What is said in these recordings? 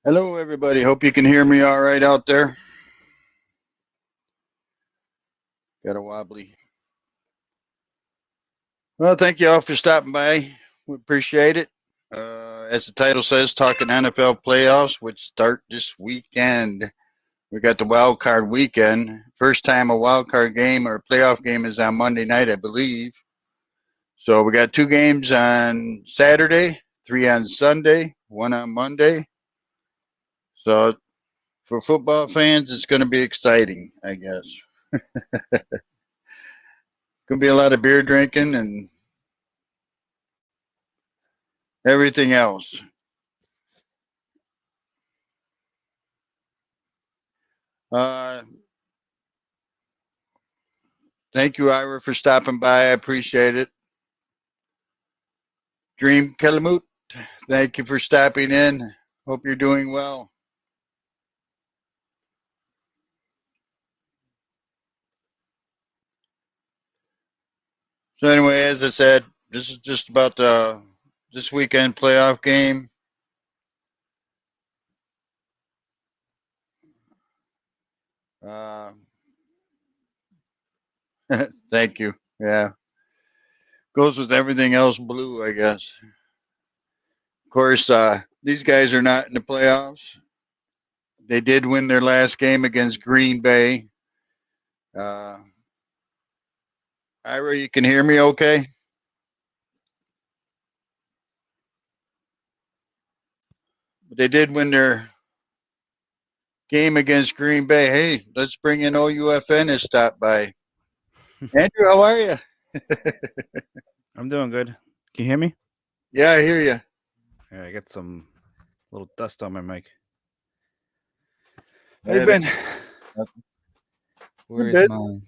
Hello, everybody. Hope you can hear me all right out there. Got a wobbly. Well, thank you all for stopping by. We appreciate it. As the title says, talking NFL playoffs, which start this weekend. We got the wild card weekend. First time a wild card game or playoff game is on Monday night, I believe. So we got two games on Saturday, three on Sunday, one on Monday. So for football fans, it's going to be exciting, I guess. Going to be a lot of beer drinking and everything else. Uh, Thank you, Ira, for stopping by. I appreciate it. Dream Kelamut, thank you for stopping in. Hope you're doing well. So anyway, as I said, this is just about this weekend playoff game. Uh, Thank you. Yeah, goes with everything else blue, I guess. Of course, these guys are not in the playoffs. They did win their last game against Green Bay. Uh, Ira, you can hear me okay? But they did win their game against Green Bay. Hey, let's bring in OUFN to stop by. Andrew, how are you? I'm doing good. Can you hear me? Yeah, I hear you. Yeah, I got some little dust on my mic. How you Yeah, been? Where been, is busy, mine?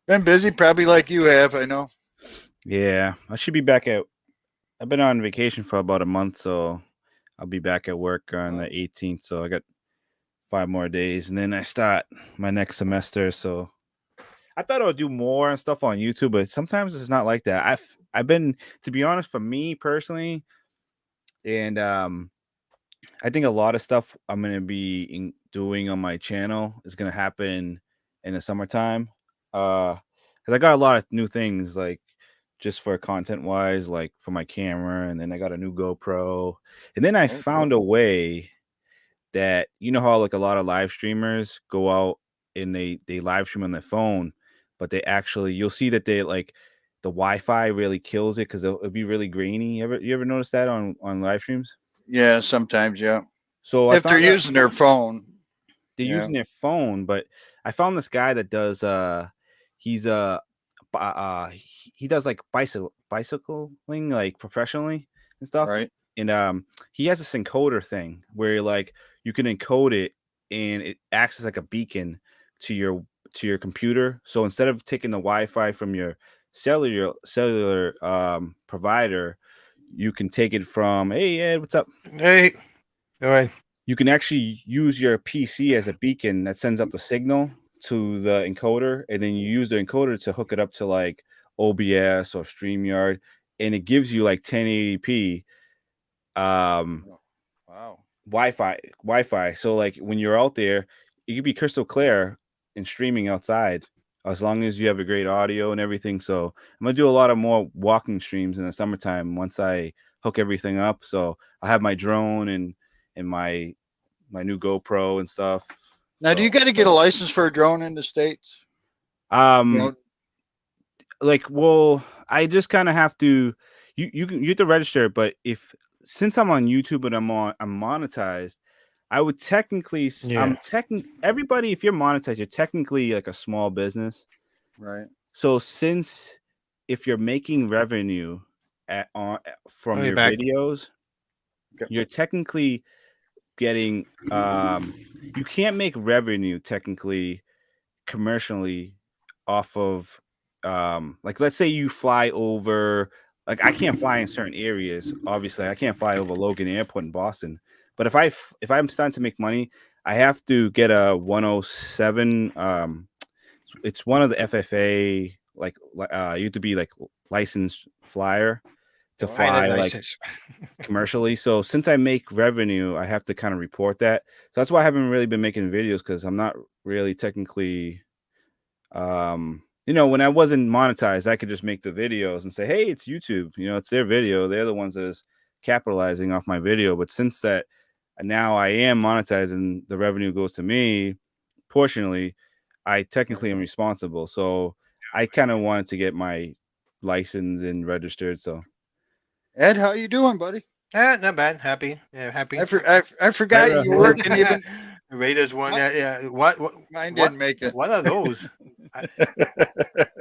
been busy, probably like you have, I know. Yeah, I should be back at. I've been on vacation for about a month, so I'll be back at work on the 18th. So I got 5 more days, and then I start my next semester. So I thought I would do more and stuff on YouTube, but sometimes it's not like that. I've been, to be honest, for me personally, and I think a lot of stuff I'm gonna be doing on my channel is gonna happen in the summertime. Cause I got a lot of new things like just for content wise, like for my camera, and then I got a new GoPro, and then I found a way that how like a lot of live streamers go out and they live stream on their phone, but they actually you'll see that they like the Wi-Fi really kills it because it'll be really grainy. You ever notice that on live streams? Yeah, sometimes, yeah. So I If they're found out using their phone, they're yeah. using their phone, but I found this guy that does he's he does like bicycling like professionally and stuff. Right. And he has this encoder thing where like you can encode it and it acts as like a beacon to your computer. So instead of taking the Wi-Fi from your cellular provider, you can take it from, hey Ed, what's up? Hey, go ahead. You can actually use your PC as a beacon that sends out the signal to the encoder, and then you use the encoder to hook it up to like OBS or StreamYard, and it gives you like 1080p Wow. Wi-Fi. So like when you're out there, it could be crystal clear and streaming outside as long as you have a great audio and everything. So I'm gonna do a lot of more walking streams in the summertime once I hook everything up. So I have my drone and my new GoPro and stuff. Now, do you got to get a license for a drone in the States? You Um, know, like, well, I just kind of have to. You have to register, but since I'm on YouTube and I'm monetized, I would technically Yeah. everybody, if you're monetized, you're technically like a small business. right. So since if you're making revenue from I'll be your back. videos, Okay. you're technically getting you can't make revenue technically commercially off of like let's say you fly over, like I can't fly in certain areas, obviously I can't fly over Logan Airport in Boston, but if I'm starting to make money, I have to get a 107 it's one of the FFA, like you have to be like licensed flyer, to Pilot fly like license. commercially. So since I make revenue, I have to kind of report that. So that's why I haven't really been making videos, because I'm not really technically, when I wasn't monetized, I could just make the videos and say, hey, it's YouTube. It's their video. They're the ones that is capitalizing off my video. But since that now I am monetized and the revenue goes to me portionally, I technically am responsible. So I kind of wanted to get my license and registered. So Ed, how you doing, buddy? Not bad. Happy. Yeah, happy. I forgot you were working even. The Raiders won. Yeah. What? Mine What? didn't make it. What are those?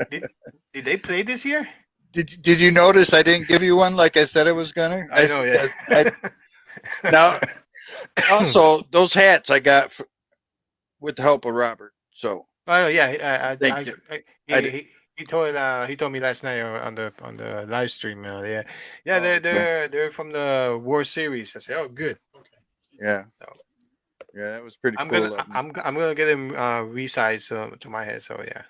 Did they play this year? Did you notice I didn't give you one like I said I was gonna? I know. Yeah. Now, also those hats I got with the help of Robert. So. Oh yeah. Thank you. He told me last night on the live stream. Yeah. Oh, They're from the World Series. I said, oh, good. Okay. Yeah. So, Yeah, that was pretty I'm cool. gonna get him resized to my head. So yeah.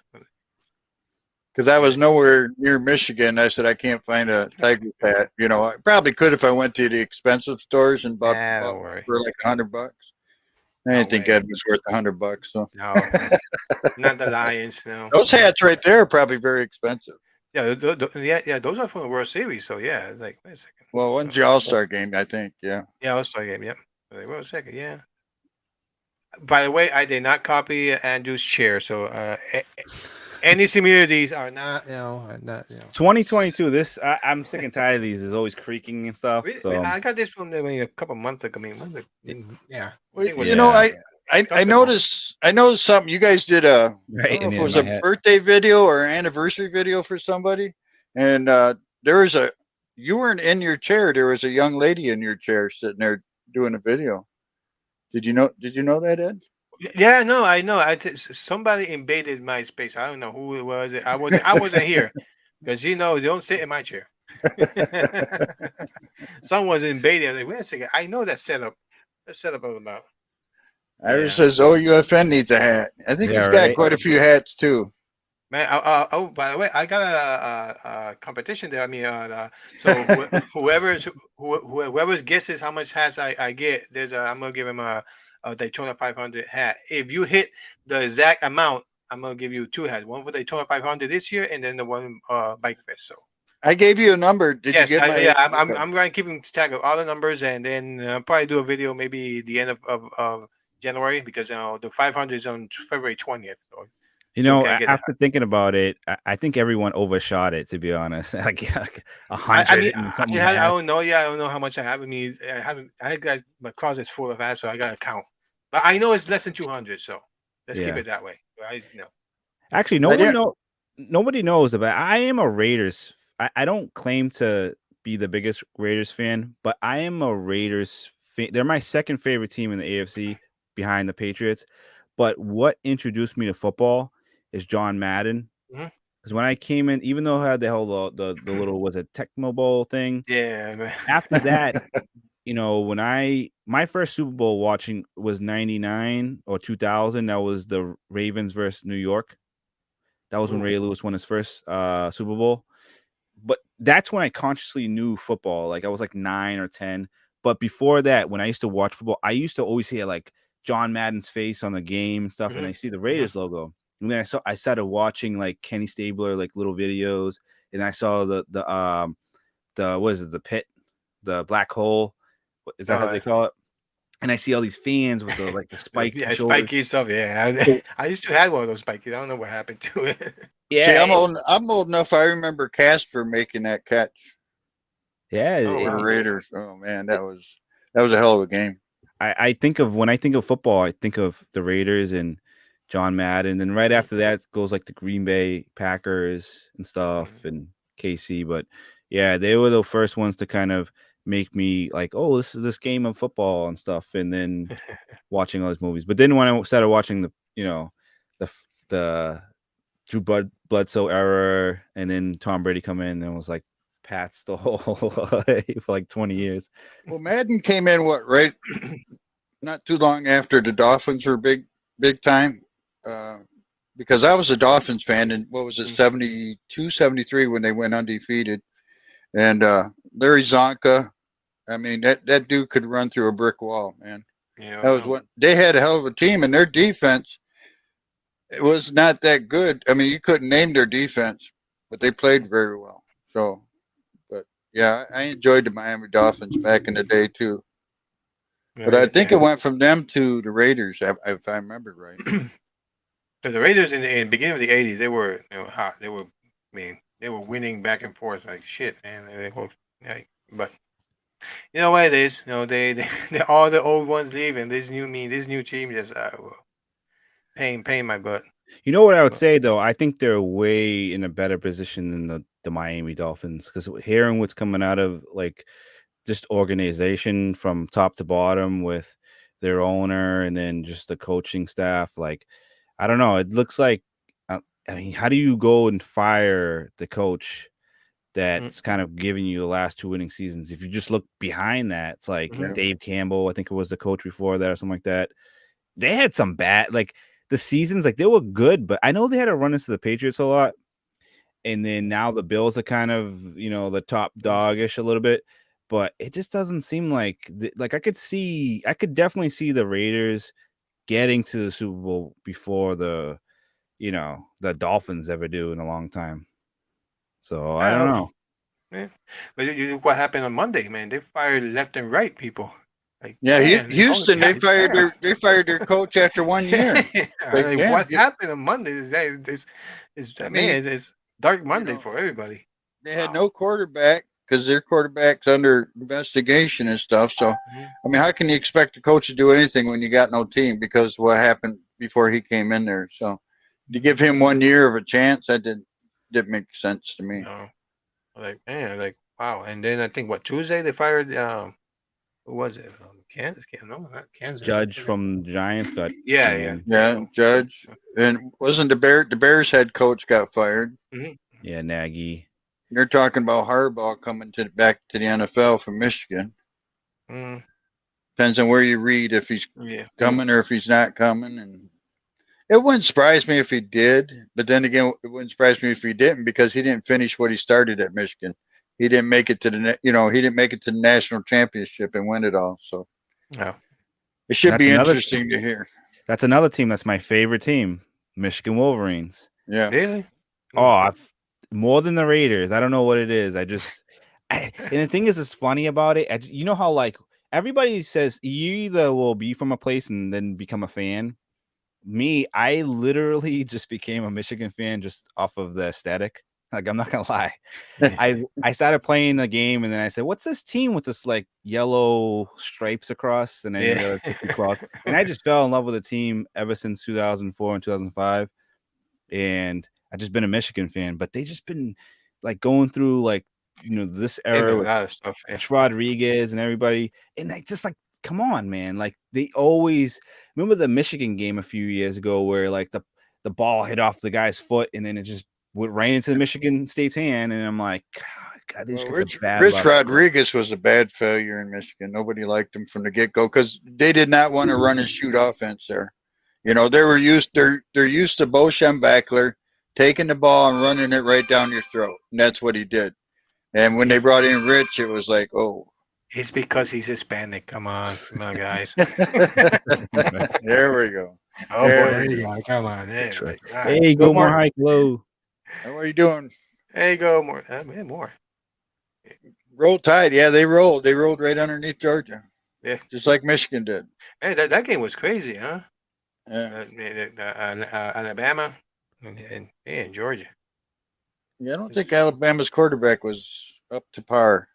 Because I was nowhere near Michigan. I said I can't find a Tiger hat. I probably could if I went to the expensive stores and bought Don't worry. for like $100. I didn't think Ed was worth $100. So No, not the Lions. No. those hats right there are probably very expensive. Yeah, those are from the World Series. So yeah, it's like, wait a second. Well, one's the All-Star game, I think. Yeah. Yeah, All-Star game. Yep. Wait a second. Yeah. By the way, I did not copy Andrew's chair, so any similarities are not, not. 2022. This I'm sick and tired of these. Is always creaking and stuff. So I got this one a couple months ago. Yeah. Well, I noticed something. You guys did I don't know if it was a birthday video or anniversary video for somebody, and there was you weren't in your chair. There was a young lady in your chair sitting there doing a video. Did you know that, Ed? Yeah, no, I know. Somebody invaded my space. I don't know who it was. I wasn't here because they don't sit in my chair. Someone's invading. I'm like, wait a second. I know that setup. That setup all about. Ira says OUFN needs a hat. I think he's got quite a few hats too. Man, by the way, I got a competition there. I mean, so whoever's guesses how much hats I get, I'm gonna give him a Daytona 500 hat. If you hit the exact amount, I'm gonna give you 2 hats. One for Daytona 500 this year, and then the one Bike Fest. So I gave you a number. Did you get my? I'm going to keep track of all the numbers, and then probably do a video maybe the end of January, because the 500 is on February 20th. So. After thinking about it, I think everyone overshot it, to be honest. like 100 and something. I don't know. Yeah, I don't know how much I have. I mean, I got my closet's full of hats, so I got to count. But I know it's less than 200, so let's keep it that way. Actually, nobody knows about. I am a Raiders. I don't claim to be the biggest Raiders fan, but I am a Raiders fan. They're my second favorite team in the AFC behind the Patriots. But what introduced me to football is John Madden. Because when I came in, even though I had the little Tecmo Bowl thing. Yeah, man. After that, when my first Super Bowl watching was 99 or 2000. That was the Ravens versus New York. That was when Ray Lewis won his first Super Bowl. But that's when I consciously knew football. Like I was like 9 or 10. But before that, when I used to watch football, I used to always hear like John Madden's face on the game and stuff, and I see the Raiders logo. And then I started watching like Kenny Stabler, like little videos, and I saw the what is it, the pit, the black hole, is that how they call it? And I see all these fans with the spiked spiky stuff. Yeah, I used to have one of those spiky. I don't know what happened to it. Yeah, see, I'm old enough. I remember Casper making that catch. Yeah, for the Raiders. Oh man, that was a hell of a game. I think of when I think of football, I think of the Raiders and John Madden. And right after that goes like the Green Bay Packers and stuff and KC. But yeah, they were the first ones to kind of make me like, oh, this is this game of football and stuff. And then watching all these movies. But then when I started watching the Drew Bledsoe era, and then Tom Brady come in and was like, Pat's the whole for like 20 years. Well, Madden came in not too long after the Dolphins were big time, because I was a Dolphins fan, and what was it, 72, 73 when they went undefeated, and Larry Zonka. I mean, that dude could run through a brick wall, man. Yeah, That was what they had a hell of a team, and their defense it was not that good. I mean, you couldn't name their defense, but they played very well. So, but yeah, I enjoyed the Miami Dolphins back in the day too. But I think it went from them to the Raiders, if I remember right. So the Raiders in the beginning of the '80s, they were hot. They were, I mean, they were winning back and forth like shit, man. But you know what it is? You know, they all the old ones leave, and this new team just paying my butt. You know what I would say though? I think they're way in a better position than the Miami Dolphins because hearing what's coming out of like just organization from top to bottom with their owner and then just the coaching staff, like I don't know. It looks like I mean, how do you go and fire the coach that's kind of giving you the last 2 winning seasons? If you just look behind that, it's like Dave Campbell, I think it was the coach before that or something like that. They had some bad, like the seasons, like they were good, but I know they had to run into the Patriots a lot. And then now the Bills are kind of, the top dog-ish a little bit, but it just doesn't seem like I could definitely see the Raiders getting to the Super Bowl before the Dolphins ever do in a long time. So I don't know. Yeah. But you what happened on Monday, man? They fired left and right people. Like, yeah, man, Houston, they fired their coach after 1 year. Like, what happened on Monday? It's dark Monday for everybody. They had no quarterback because their quarterback's under investigation and stuff. So, I mean, how can you expect the coach to do anything when you got no team? Because what happened before he came in there. So, to give him 1 year of a chance, that didn't make sense to me. No. Like, man, like, wow. And then I think Tuesday they fired who was it? Kansas? No, not Kansas. Judge from Giants got yeah. Judge. And wasn't the Bears head coach got fired? Yeah, Nagy. They're talking about Harbaugh coming back to the NFL from Michigan. Depends on where you read if he's coming or if he's not coming. And it wouldn't surprise me if he did, but then again, it wouldn't surprise me if he didn't because he didn't finish what he started at Michigan. He didn't make it to the national championship and win it all. So it should be interesting to hear. That's another team that's my favorite team, Michigan Wolverines. Yeah. Really? Oh, more than the Raiders. I don't know what it is. And the thing is, it's funny about it. You know how like everybody says you either will be from a place and then become a fan. Me, I literally just became a Michigan fan just off of the aesthetic. Like, I'm not gonna lie. I started playing the game and then I said, what's this team with this like yellow stripes across and then and I just fell in love with the team ever since 2004 and 2005. And I've just been a Michigan fan, but they just been like going through like this era with stuff, Rodriguez and everybody, and I just like, come on, man. Like they always remember the Michigan game a few years ago where like the ball hit off the guy's foot and then it just went right into the Michigan State's hand. And I'm like, God, Rich Rodriguez was a bad failure in Michigan. Nobody liked him from the get-go because they did not want to run and shoot offense there. They're used to Bo Schembechler taking the ball and running it right down your throat. And that's what he did. And when they brought in Rich, it was like, oh. It's because he's Hispanic. Come on, guys. There we go. Oh, there you go. Come on. Hey, go more high low. How are you doing? Hey, go more. More. Roll Tide. Yeah, they rolled. They rolled right underneath Georgia. Yeah. Just like Michigan did. Hey, that game was crazy, huh? Yeah. Alabama and Georgia. Yeah, I don't think Alabama's quarterback was up to par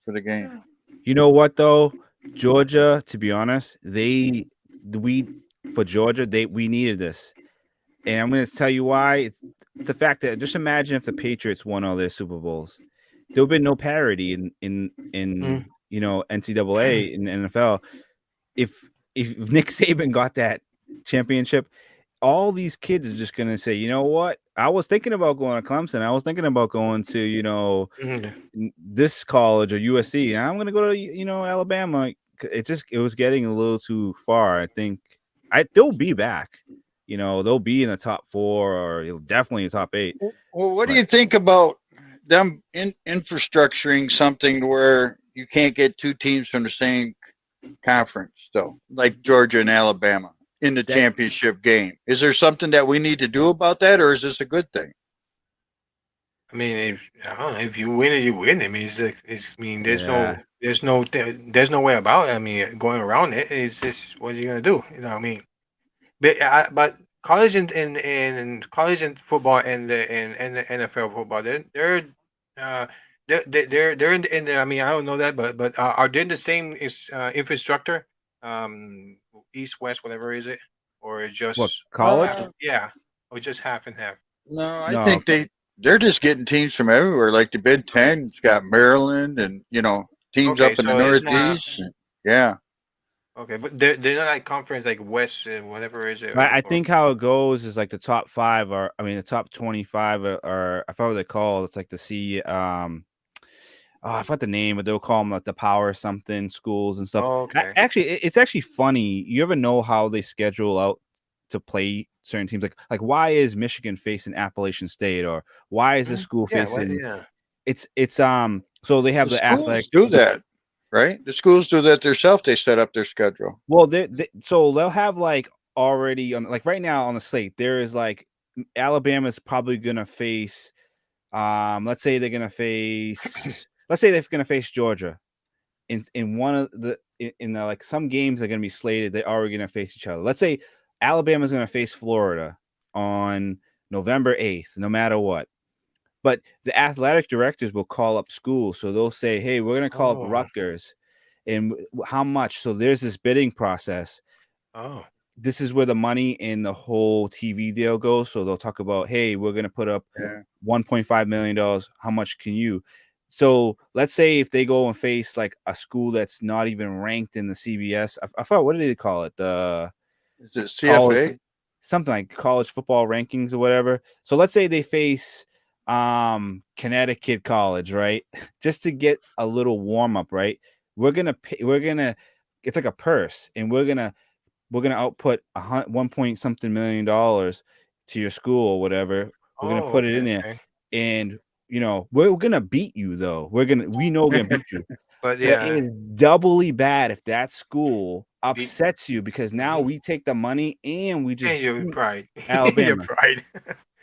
for the game. You know what though? Georgia, to be honest, we needed this. And I'm going to tell you why. It's the fact that just imagine if the Patriots won all their Super Bowls. There would have been no parity in NCAA in NFL. If Nick Saban got that championship, all these kids are just going to say, you know what? I was thinking about going to Clemson. I was thinking about going to, this college or USC. And I'm going to go to, Alabama. It was getting a little too far. I think they'll be back. They'll be in the top 4 or definitely the top 8. Well, what do you think about them infrastructuring something where you can't get two teams from the same conference, though, like Georgia and Alabama in the championship game. Is there something that we need to do about that, or is this a good thing? I mean, I don't know, if you win it, you win. I mean, I mean, there's no way about it. I mean, going around it. It's just what are you gonna do? You know what I mean? But college and college and football and the NFL football, uh they're in the, I mean, I don't know that, but are they the same infrastructure? East West, whatever is it, or it's What, just college? yeah, or just half and half? No, I No. think they're just getting teams from everywhere. Like the Big Ten, it's got Maryland and teams Okay, up in the so it's not Northeast. Yeah, okay, but they're not like conference like West whatever is it, I or think how it goes is like the top 5 are, I mean, the top 25 are I forgot what they call. It's like the I forgot the name, but they'll call them like the power something schools and stuff. okay. Actually, it's actually funny. You ever know how they schedule out to play certain teams? Like why is Michigan facing Appalachian State, or why is this school Yeah, facing? yeah. It's so they have the the athletic. schools do that, right? The schools do that themselves. They set up their schedule. Well, so they'll have like already on, like right now on the slate, there is like Alabama's probably gonna face. Let's say they're gonna face. Let's say they're gonna face Georgia. In one of the in the, like some games are gonna be slated. They're already gonna face each other. Let's say Alabama's gonna face Florida on November 8th, no matter what. But the athletic directors will call up schools, so they'll say, "Hey, we're gonna call up Oh, Rutgers, and how much?" So there's this bidding process. oh, This is where the money in the whole TV deal goes. So they'll talk about, hey, we're going to put up Yeah, $1.5 million. How much can you? So let's say if they go and face like a school that's not even ranked in the CBS, I forgot, what do they call it? The is it college, CFA? something like college football rankings or whatever. So let's say they face Connecticut College, right? Just to get a little warm up, right? It's like a purse, and we're gonna output 1 point something million dollars to your school or whatever. We're gonna put it okay, in there, okay. and we're gonna beat you though. We know we're gonna beat you. But But it yeah, is doubly bad if that school the, upsets you, because now mhm. we take the money and we just And your beat pride, your Alabama. pride.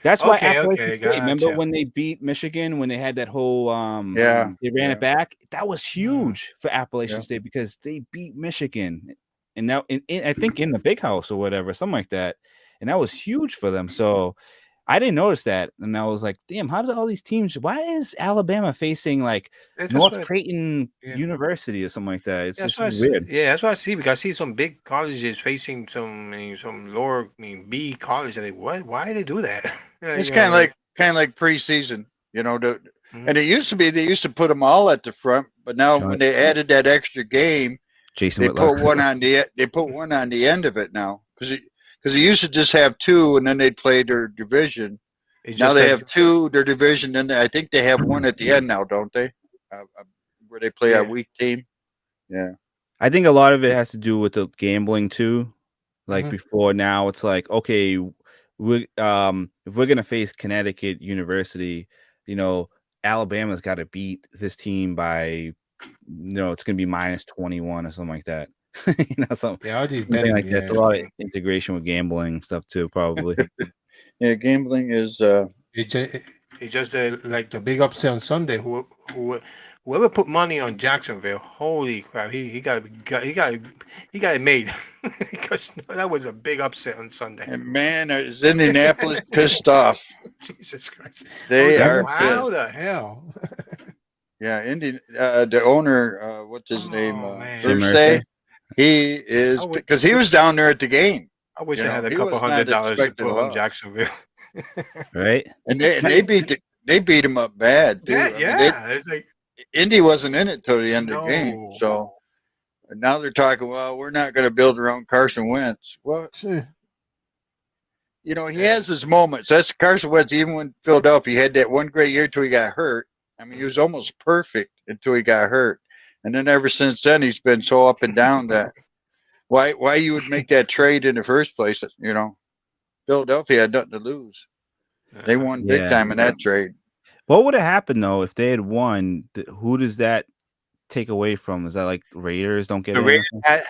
That's why Okay, Appalachian okay, State, remember gotcha. when they beat Michigan, when they had that whole Yeah, they ran it yeah, back? That was Mm. huge for Appalachian yeah. State because they beat Michigan. And now I think in the big house or whatever, something like that. And that was huge for them. So I didn't notice that. And I was like, damn, how did all these teams, why is Alabama facing like That's North what, Creighton yeah. University or something like that? It's That's just what weird. yeah, that's what I see because I see some big colleges facing some lower, I mean, B college. I'm like, what? Why do they do that? It's You know, like, kind of like preseason, mhm. and it used to be they used to put them all at the front, but now Right. when they added that extra game, Jason they Whitlock. put one on the end of it now because they used to just have two and then they'd play their division. It's Now just they like, have two their division, and I think they have one at the end now, don't they? Where they play a yeah. weak team. Yeah, I think a lot of it has to do with the gambling too. Like Mhm. before, now it's like, okay, we if we're gonna face Connecticut University, Alabama's got to beat this team by, it's gonna be minus 21 or something like that. Yeah, all these Something betting, like that. It's yeah. a lot of Interesting. integration with gambling stuff too, probably. yeah. Gambling is It's just like The big upset on Sunday. whoever put money on Jacksonville, holy crap, he got it made because that was a big upset on Sunday. and man, is Indianapolis pissed off? Jesus Christ! I They was like, are how pissed. the hell? Yeah, the owner, what's his name? Oh man, Jim Irsay. Irsay? He is I would, because he was down there at the game. I wish I had a He couple was not $100 to expecting a put on lot, Jacksonville. Right? and they beat him up bad Yeah, too. I mean, yeah. It's like Indy wasn't in it till the end of the game, no. so now they're talking. Well, we're not going to build around Carson Wentz. Well, Sure. he has his moments. That's Carson Wentz. Even when Philadelphia had that one great year till he got hurt. I mean, he was almost perfect until he got hurt, and then ever since then he's been so up and down that why you would make that trade in the first place? Philadelphia had nothing to lose. They won big Yeah. time in that trade. What would have happened though if they had won? Who does that take away from? Is that like Raiders don't get The in? Raiders had,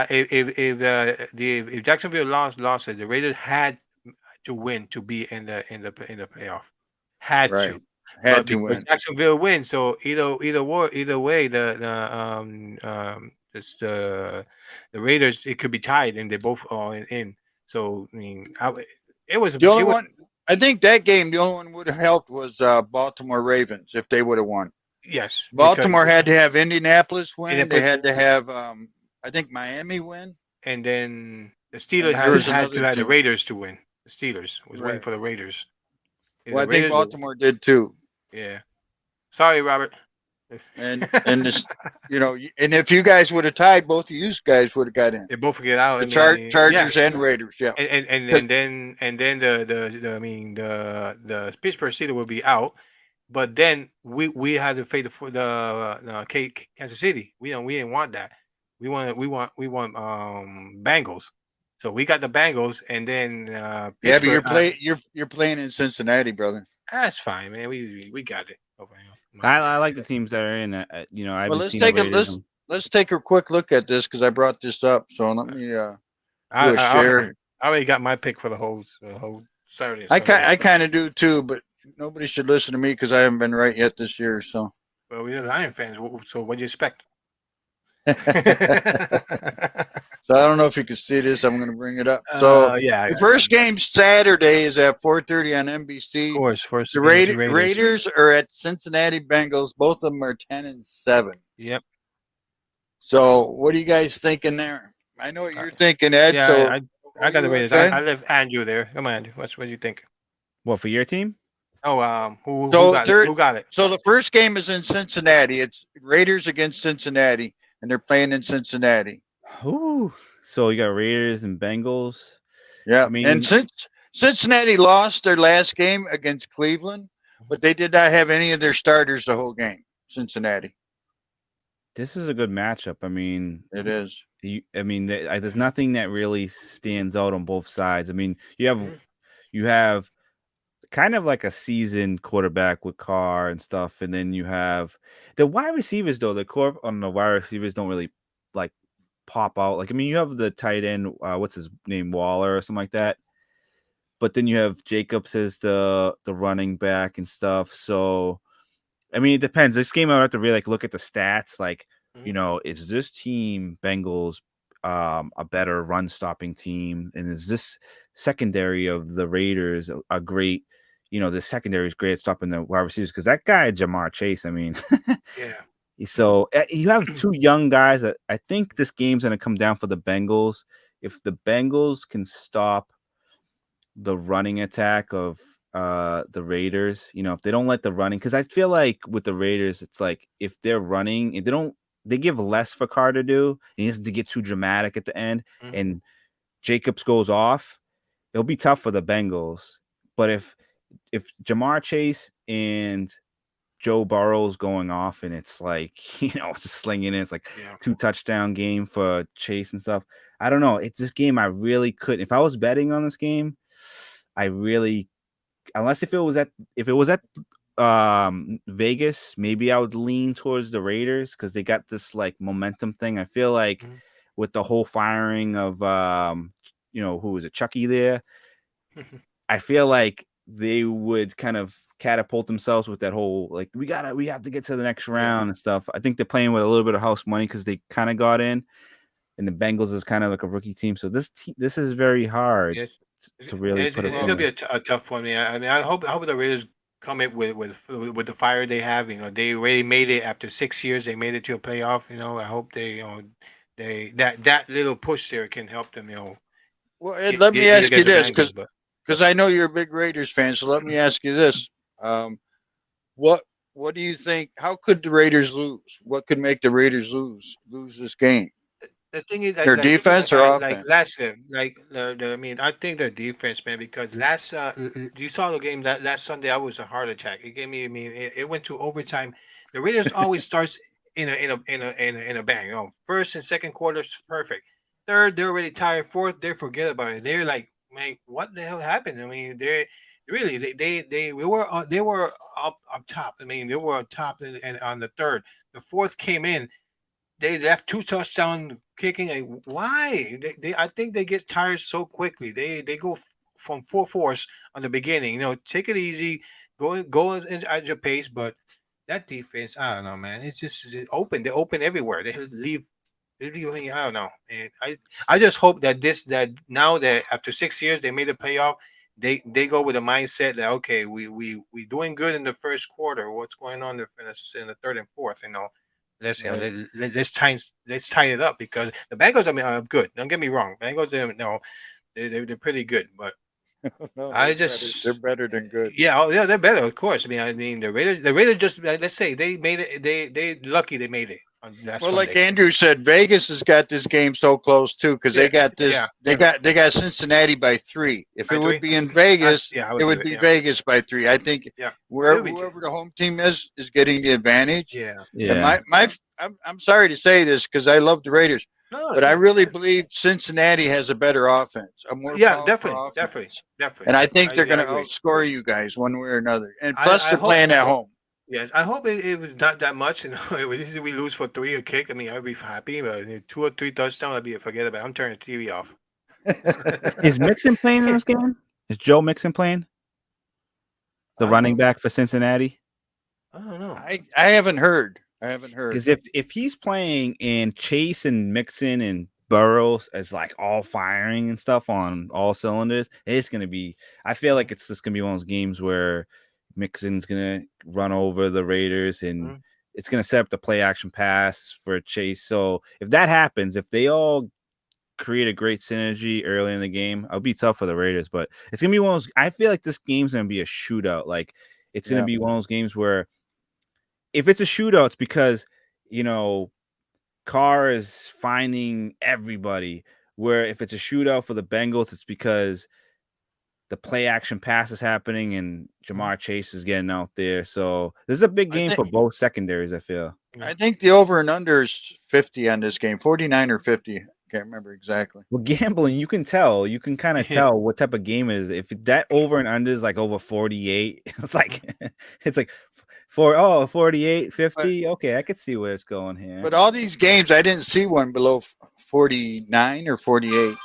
if Jacksonville lost it, the Raiders had to win to be in the playoff. Had Right. to. Had But to because win. Jacksonville wins, so either way, the Raiders, it could be tied, and they both are in. So I mean, it was The only one, I think that game, the only one would have helped was Baltimore Ravens if they would have won. yes. Baltimore had to have Indianapolis win. They Indianapolis- had to have, I think, Miami win. and then the Steelers And there was had to another have the team. Raiders to win. The Steelers was waiting Right. for the Raiders. If Well, the I think Raiders- Baltimore did too. Yeah. Sorry, Robert. And this, and if you guys would have tied, both of you guys would have got in. They both get out. The Chargers and Raiders, yeah. And then the Pittsburgh Steelers will be out, but then we had to face the Kansas City. We didn't want that. We want Bengals. So we got the Bengals, and then Yeah, but you're playing in Cincinnati, brother. That's fine, man. We got it. I like the teams that are in. Let's take a quick look at this because I brought this up. So let me do a share. I already got my pick for the whole Saturday. I kind of do too, but nobody should listen to me because I haven't been right yet this year. So. Well, we're Lion fans. So what do you expect? So I don't know if you can see this. I'm going to bring it up. So yeah, the first game Saturday is at 4:30 on NBC. Of course, first the Raiders are at Cincinnati Bengals. Both of them are 10-7. Yep. So what are you guys thinking there? I know what you're thinking, Ed. Yeah, so I got the Raiders. I left Andrew there. Come on, Andrew. What do you think? What for your team? Oh, who got it? So the first game is in Cincinnati. It's Raiders against Cincinnati, and they're playing in Cincinnati. Ooh. So you got Raiders and Bengals. Yeah, and since Cincinnati lost their last game against Cleveland, but they did not have any of their starters the whole game. Cincinnati. This is a good matchup. I mean, it is. There's nothing that really stands out on both sides. I mean, you have kind of like a seasoned quarterback with Carr and stuff, and then you have the wide receivers. Though the core on the wide receivers don't really like pop out. Like, I mean, you have the tight end, what's his name, Waller or something like that. But then you have Jacobs as the running back and stuff. So, I mean, it depends. This game, I would have to really look at the stats. Like, is this team Bengals a better run stopping team, and is this secondary of the Raiders a great? The secondary is great at stopping the wide receivers because that guy Jamar Chase. I mean, yeah. So you have two young guys that I think this game's going to come down for the Bengals. If the Bengals can stop the running attack of the Raiders, if they don't let the running, because I feel like with the Raiders, it's like if they're running, if they give less for Carr to do, and he doesn't get too dramatic at the end, and Jacobs goes off, it'll be tough for the Bengals. But if Jamar Chase and Joe Burrow's going off and it's like, it's just slinging it. It's like 2 touchdown game for Chase and stuff. I don't know. It's this game I really couldn't. If I was betting on this game, unless if it was at Vegas, maybe I would lean towards the Raiders because they got this like momentum thing. I feel like with the whole firing of who was it, Chucky there, I feel like they would kind of catapult themselves with that whole like we have to get to the next round and stuff. I think they're playing with a little bit of house money because they kind of got in, and the Bengals is kind of like a rookie team. So this is very hard to really put it. It'll be a tough one. I hope the Raiders come in with the fire they have. They already made it after 6 years. They made it to a playoff. I hope they that little push there can help them. Well, Ed, let me ask you this because I know you're a big Raiders fan. So let me ask you this: what do you think? How could the Raiders lose? What could make the Raiders lose this game? The thing is, their defense or offense? I think their defense, man. Because you saw the game that last Sunday. I was a heart attack. It gave me. It went to overtime. The Raiders always starts in a bang. First and second quarters perfect. Third, they're already tired. Fourth, they forget about it. They're like, man, what the hell happened? I mean, Really, they were up top. I mean, they were on top, and on the third, the fourth came in. They left 2 touchdown kicking. And why? I think they get tired so quickly. They go from full force on the beginning. Take it easy, go at your pace. But that defense, I don't know, man. It's just open. They open everywhere. They leave. I don't know. And I just hope that now that after 6 years they made the playoff, they go with a mindset that okay, we doing good in the first quarter. What's going on in the third and fourth? Let's let's tie it up because the Bengals are good. Don't get me wrong. Bengals they're pretty good, but No, they're better than good. Yeah, they're better, of course. I mean the Raiders just let's say they made it. They lucky they made it on last Well, Sunday. like Andrew said, Vegas has got this game so close too because they got this. Yeah, they got Cincinnati by 3. If it would be in Vegas, it would be Vegas by 3. I think whoever the home team is getting the advantage. Yeah. And I'm sorry to say this because I love the Raiders, but I really believe Cincinnati has a better offense, a more powerful offense. Definitely. And I think they're going to outscore you guys one way or another. And plus, they're playing at home. Yes, I hope it was not that much. If we lose for 3 a kick, I mean, I'd be happy. But 2 or 3 touchdowns, I'd be forget about it. I'm turning the TV off. Is Mixon playing in this game? Is Joe Mixon playing? The running back for Cincinnati? I don't know. I haven't heard. Because if he's playing and Chase and Mixon and Burrows as like all firing and stuff on all cylinders, it's gonna be. I feel like it's just gonna be one of those games where Mixon's gonna run over the Raiders and it's gonna set up the play action pass for Chase. So if that happens, if they all create a great synergy early in the game, it'll be tough for the Raiders. But it's gonna be one of those. I feel like this game's gonna be a shootout. Like it's gonna be one of those games where if it's a shootout, it's because Carr is finding everybody. Where if it's a shootout for the Bengals, it's because the play action pass is happening and Jamar Chase is getting out there. So this is a big game for both secondaries, I feel. I think the over and under is 50 on this game, 49 or 50. Can't remember exactly. Well, gambling, you can tell. You can kind of tell what type of game it is. If that over and under is like over 48, it's like 48, 50. Okay, I could see where it's going here. But all these games, I didn't see one below 49 or 48.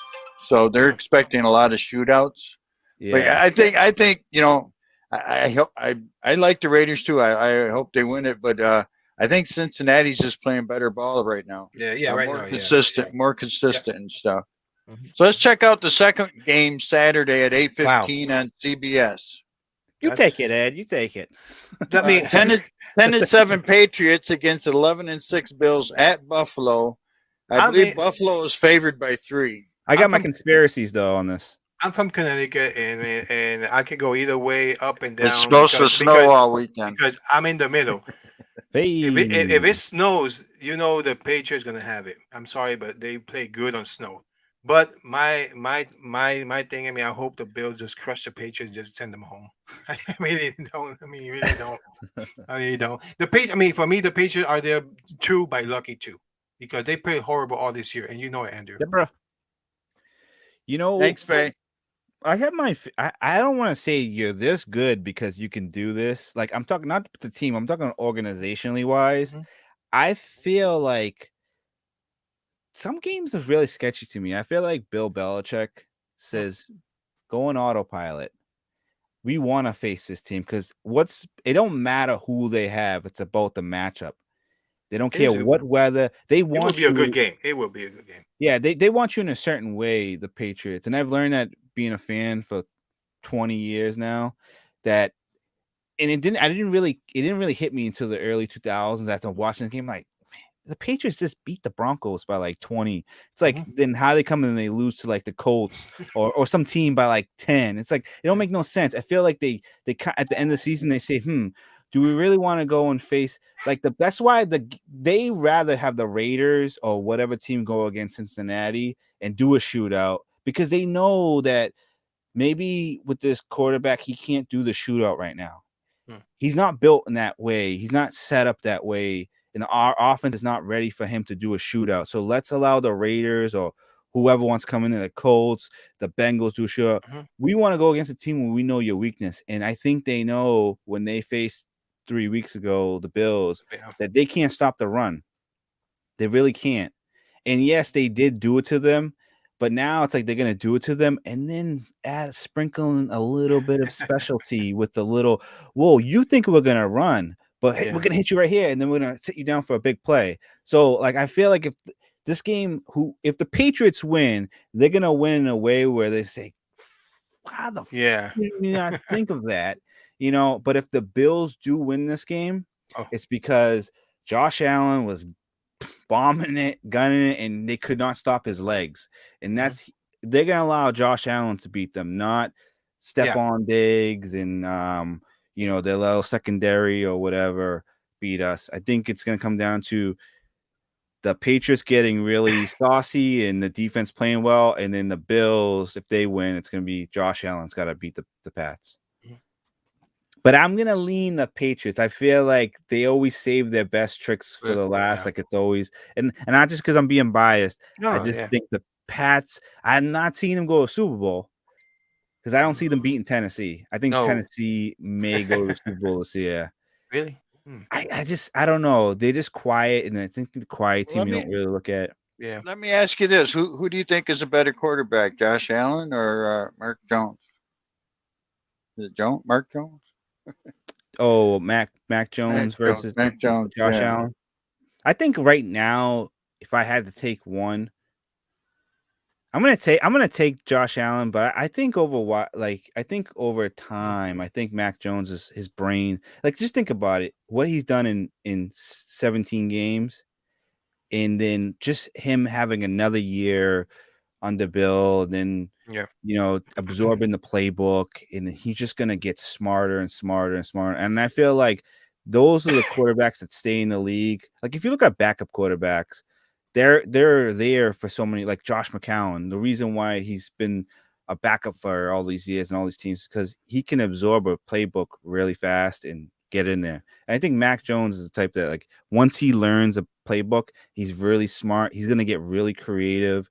So they're expecting a lot of shootouts. Yeah. But I think I like the Raiders too. I hope they win it, but I think Cincinnati's just playing better ball right now. Right more now, consistent, more consistent and stuff. So let's check out the second game Saturday at 8:15 on CBS. Take it, Ed. You take it. 10-7 Patriots against 11-6 Bills at Buffalo. I believe Buffalo is favored by 3. I got my conspiracies though on this. I'm from Connecticut, and I could go either way, up and down. It's supposed to snow all weekend because I'm in the middle. If it snows, the Patriots gonna have it. I'm sorry, but they play good on snow. But my thing, I hope the Bills just crush the Patriots, just send them home. I really don't. I really don't. For me, the Patriots are there true by lucky too, because they played horrible all this year, and you know it, Andrew. Yeah, bro. Thanks, Faye. I have I don't want to say you're this good because you can do this. Like I'm talking not the team, I'm talking organizationally wise. I feel like some games are really sketchy to me. I feel like Bill Belichick says, go on autopilot. We want to face this team because it don't matter who they have. It's about the matchup. They don't care what weather. They want it will be a good game. It will be a good game. Yeah, they want you in a certain way, the Patriots. And I've learned that being a fan for 20 years now, and it didn't really hit me until the early 2000s after watching the game. Like, the Patriots just beat the Broncos by like 20. It's like then how they come in and they lose to like the Colts or some team by like 10. It's like it don't make no sense. I feel like they at the end of the season they say, do we really want to go and face that's why they rather have the Raiders or whatever team go against Cincinnati and do a shootout because they know that maybe with this quarterback he can't do the shootout right now. He's not built in that way. He's not set up that way. And our offense is not ready for him to do a shootout. So let's allow the Raiders or whoever wants to come in, the Colts, the Bengals do sure. Mhm. We want to go against a team where we know your weakness. And I think they know when they faced 3 weeks ago, the Bills, Yeah. that they can't stop the run. They really can't. And yes, they did do it to them, but now it's like they're gonna do it to them and then sprinkling a little bit of specialty with the little, whoa, you think we're gonna run, but hey, we're gonna hit you right here, and then we're gonna sit you down for a big play. So, like, I feel like if this game, if the Patriots win, they're gonna win in a way where they say, how the fuck did we not think of that? But if the Bills do win this game, it's because Josh Allen was bombing it, gunning it, and they could not stop his legs. And they're gonna allow Josh Allen to beat them, not Stephon Diggs and their little secondary or whatever beat us. I think it's gonna come down to the Patriots getting really saucy and the defense playing well, and then the Bills, if they win, it's gonna be Josh Allen's got to beat the Pats. But I'm gonna lean the Patriots. I feel like they always save their best tricks for the last. Like it's always, and not just because I'm being biased. I just think the Pats. I'm not seeing them go to a Super Bowl because I don't see them beating Tennessee. I think Tennessee may go to the Super Bowl this year. Really? I don't know. They're just quiet, and I think the quiet team you don't really look at. Yeah. Let me ask you this: Who do you think is a better quarterback, Josh Allen or Mark Jones? Is it Mark Jones? Oh, Mac Jones versus Mac Jones, Josh Allen. I think right now, if I had to take one, I'm gonna take Josh Allen, but I think over time, I think Mac Jones is his brain. Like, just think about it, what he's done in 17 games, and then just him having another year under Bill, and then absorbing the playbook, and he's just gonna get smarter and smarter and smarter. And I feel like those are the quarterbacks that stay in the league. Like, if you look at backup quarterbacks, they're there for so many. Like Josh McCown, the reason why he's been a backup for all these years and all these teams, because he can absorb a playbook really fast and get in there. And I think Mac Jones is the type that, like, once he learns a playbook, he's really smart. He's gonna get really creative.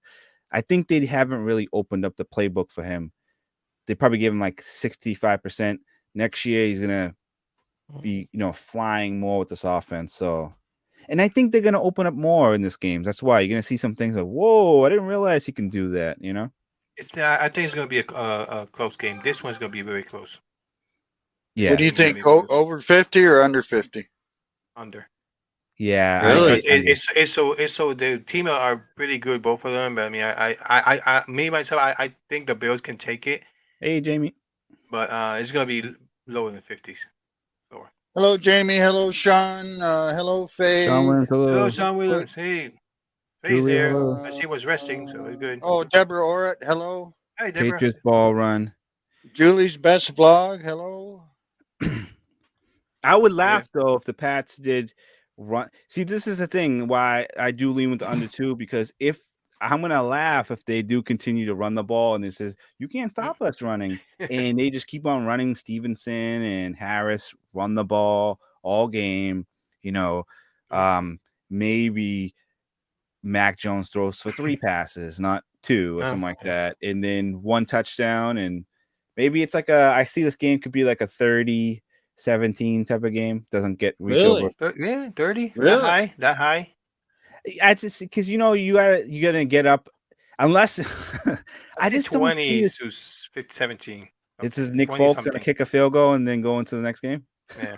I think they haven't really opened up the playbook for him. They probably gave him like 65%. Next year, he's gonna be, flying more with this offense. So, and I think they're gonna open up more in this game. That's why you're gonna see some things like, whoa, I didn't realize he can do that. I think it's gonna be a close game. This one's gonna be very close. Yeah. What do you think? Over 50 or under 50? Under. Yeah, really? It's so the team are pretty good, both of them. But I mean, I think the Bills can take it. Hey, Jamie. But it's gonna be low in the 50s. Lower. Hello, Jamie. Hello, Sean. Hello, Faye. Sean Williams. Hello, Sean Williams. Hey, Faye's there. She was resting, so it's good. Oh, Deborah Orrit. Hello. Hey, Deborah. Patriots ball run. Julie's best vlog. Hello. I would laugh though if the Pats did run. See, this is the thing why I do lean with the under 2, because if I'm gonna laugh if they do continue to run the ball and it says you can't stop us running, and they just keep on running. Stevenson and Harris run the ball all game. Maybe Mac Jones throws for 3 passes, not 2 or something like that, and then 1 touchdown, and maybe it's like I see this game could be like a 30-17 type of game. Doesn't get reach over. Really? 30? Really? That high? I just, because you gotta get up, unless I just don't see this. 17. This is Nick Folks gonna kick a field goal and then go into the next game. Yeah.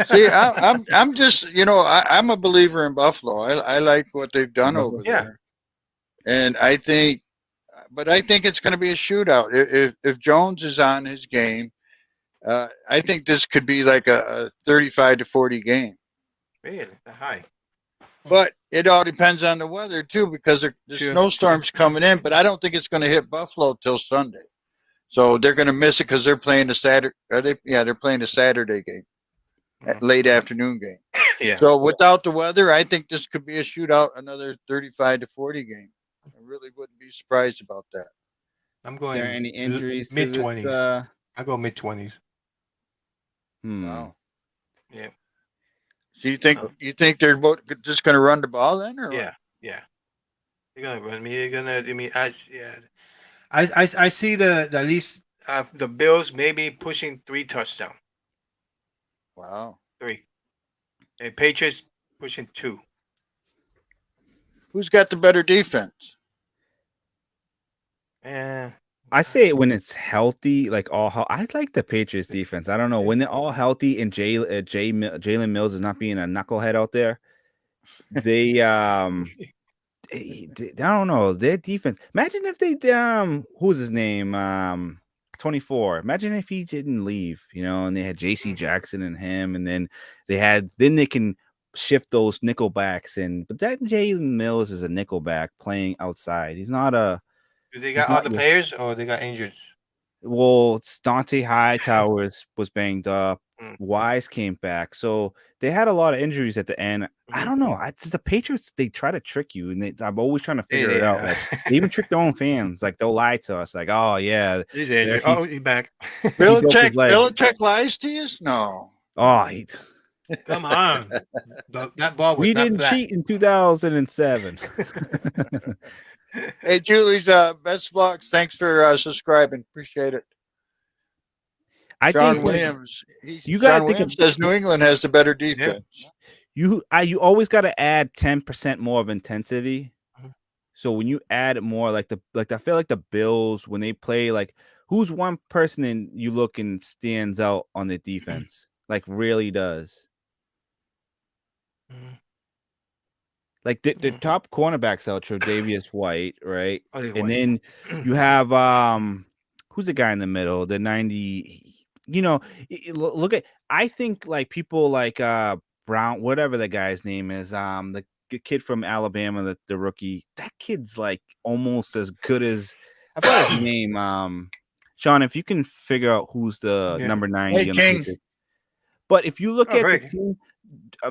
See, I'm just, I'm a believer in Buffalo. I like what they've done over there, and I think it's going to be a shootout. If Jones is on his game, I think this could be like a 35-40 game. Really? That high? But it all depends on the weather too, because the snowstorm's coming in. But I don't think it's going to hit Buffalo till Sunday, so they're going to miss it because they're playing the Saturday. They're playing a Saturday game, late afternoon game. Yeah. So without the weather, I think this could be a shootout, another 35-40 game. I really wouldn't be surprised about that. I'm going. Is there any injuries? Mid-20s. I go mid-20s. Wow. Yeah. So you think they're just going to run the ball then, or yeah, what? yeah. They're gonna run me. They're gonna. I mean, I see the at least the Bills maybe pushing 3 touchdowns. Wow. 3. And Patriots pushing 2. Who's got the better defense? Yeah. I say it when it's healthy, like I like the Patriots defense. I don't know when they're all healthy and Jalen Mills is not being a knucklehead out there. They I don't know their defense. Imagine if they who's his name 24. Imagine if he didn't leave, and they had J.C. Jackson and him, and then they can shift those nickelbacks in. But that Jalen Mills is a nickelback playing outside. He's not a. Do they got other players or they got injured? Well, it's Dante Hightower was banged up. Mm. Wise came back, so they had a lot of injuries at the end. I don't know. The Patriots, they try to trick you, and I'm always trying to figure it out. Like, they even trick their own fans. Like, they'll lie to us. Like, oh yeah, he's injured. Oh, he's back. Belichick lies to you? No. Oh, come on. That ball was we not didn't flat. cheat in 2007. Hey, Julie's best vlogs. Thanks for subscribing. Appreciate it. John Williams. John Williams says New England has the better defense. You always got to add 10% more of intensity. So when you add more, I feel like the Bills when they play, like who's one person and you look and stands out on the defense, like really does. Like the top cornerbacks out, Tre'Davious White, right? And then you have who's the guy in the middle, the 90. Look at. I think like people like Brown, whatever the guy's name is, the kid from Alabama, the rookie. That kid's like almost as good as I forgot his name. Sean, if you can figure out who's the number 90 on the Patriots. But if you look at the team,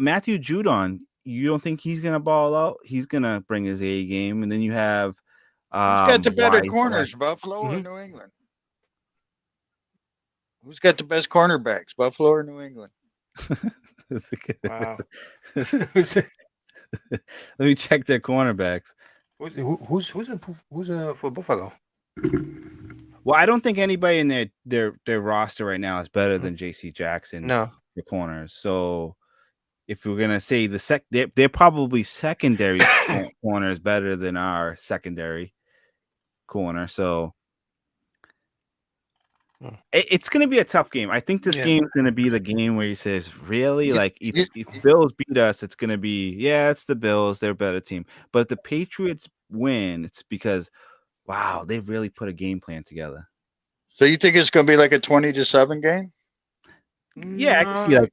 Matthew Judon. You don't think he's gonna ball out? He's gonna bring his A game, and then you have who's got the better corners, Buffalo or New England? Who's got the best cornerbacks, Buffalo or New England? Wow. Let me check their cornerbacks. Who's for Buffalo? Well, I don't think anybody in their roster right now is better than J.C. Jackson. No, the corners. So if we're gonna say they're probably secondary corner is better than our secondary corner. So it's gonna be a tough game. I think this game is gonna be the game where he says, "Really, like if Bills beat us, it's gonna be it's the Bills. They're a better team. But if the Patriots win, it's because wow, they've really put a game plan together." So you think it's gonna be like a 20-7 game? Yeah, I can see like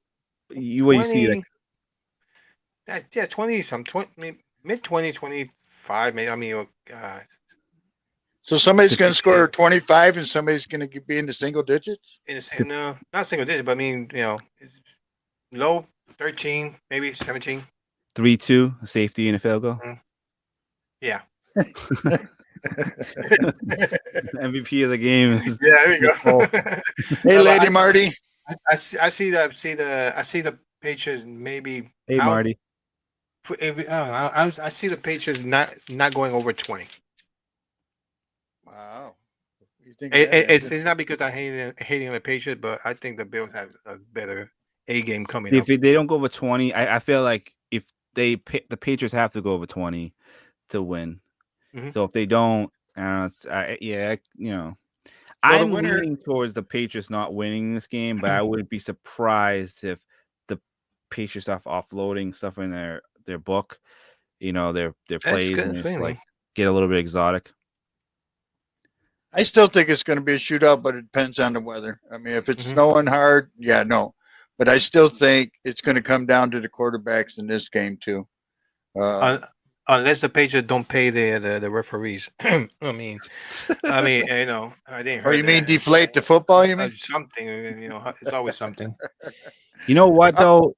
you see like. 20 some 20 mid 20 25 maybe. I mean, so somebody's going to score 25 and somebody's going to be in the single digits? No, not single digits, but I mean, it's low 13, maybe 17. 3-2, a safety and a field goal. Yeah. MVP of the game. There you go. Hey, Lady Marty. I see the Patriots maybe. Hey, Marty. I see the Patriots not going over 20. Wow. You think it's not because I hating the Patriots, but I think the Bills have a better A game coming up. If they don't go over 20, I feel like if the Patriots have to go over 20 to win. Mm-hmm. So if they don't, I'm leaning towards the Patriots not winning this game, but I wouldn't be surprised if the Patriots are offloading stuff in their book, their plays, and like get a little bit exotic. I still think it's going to be a shootout, but it depends on the weather. I mean, if it's snowing hard, no. But I still think it's going to come down to the quarterbacks in this game too. Unless the Patriots don't pay the referees. I mean, I didn't. Or you mean deflate the football? You mean something? It's always something. You know what though?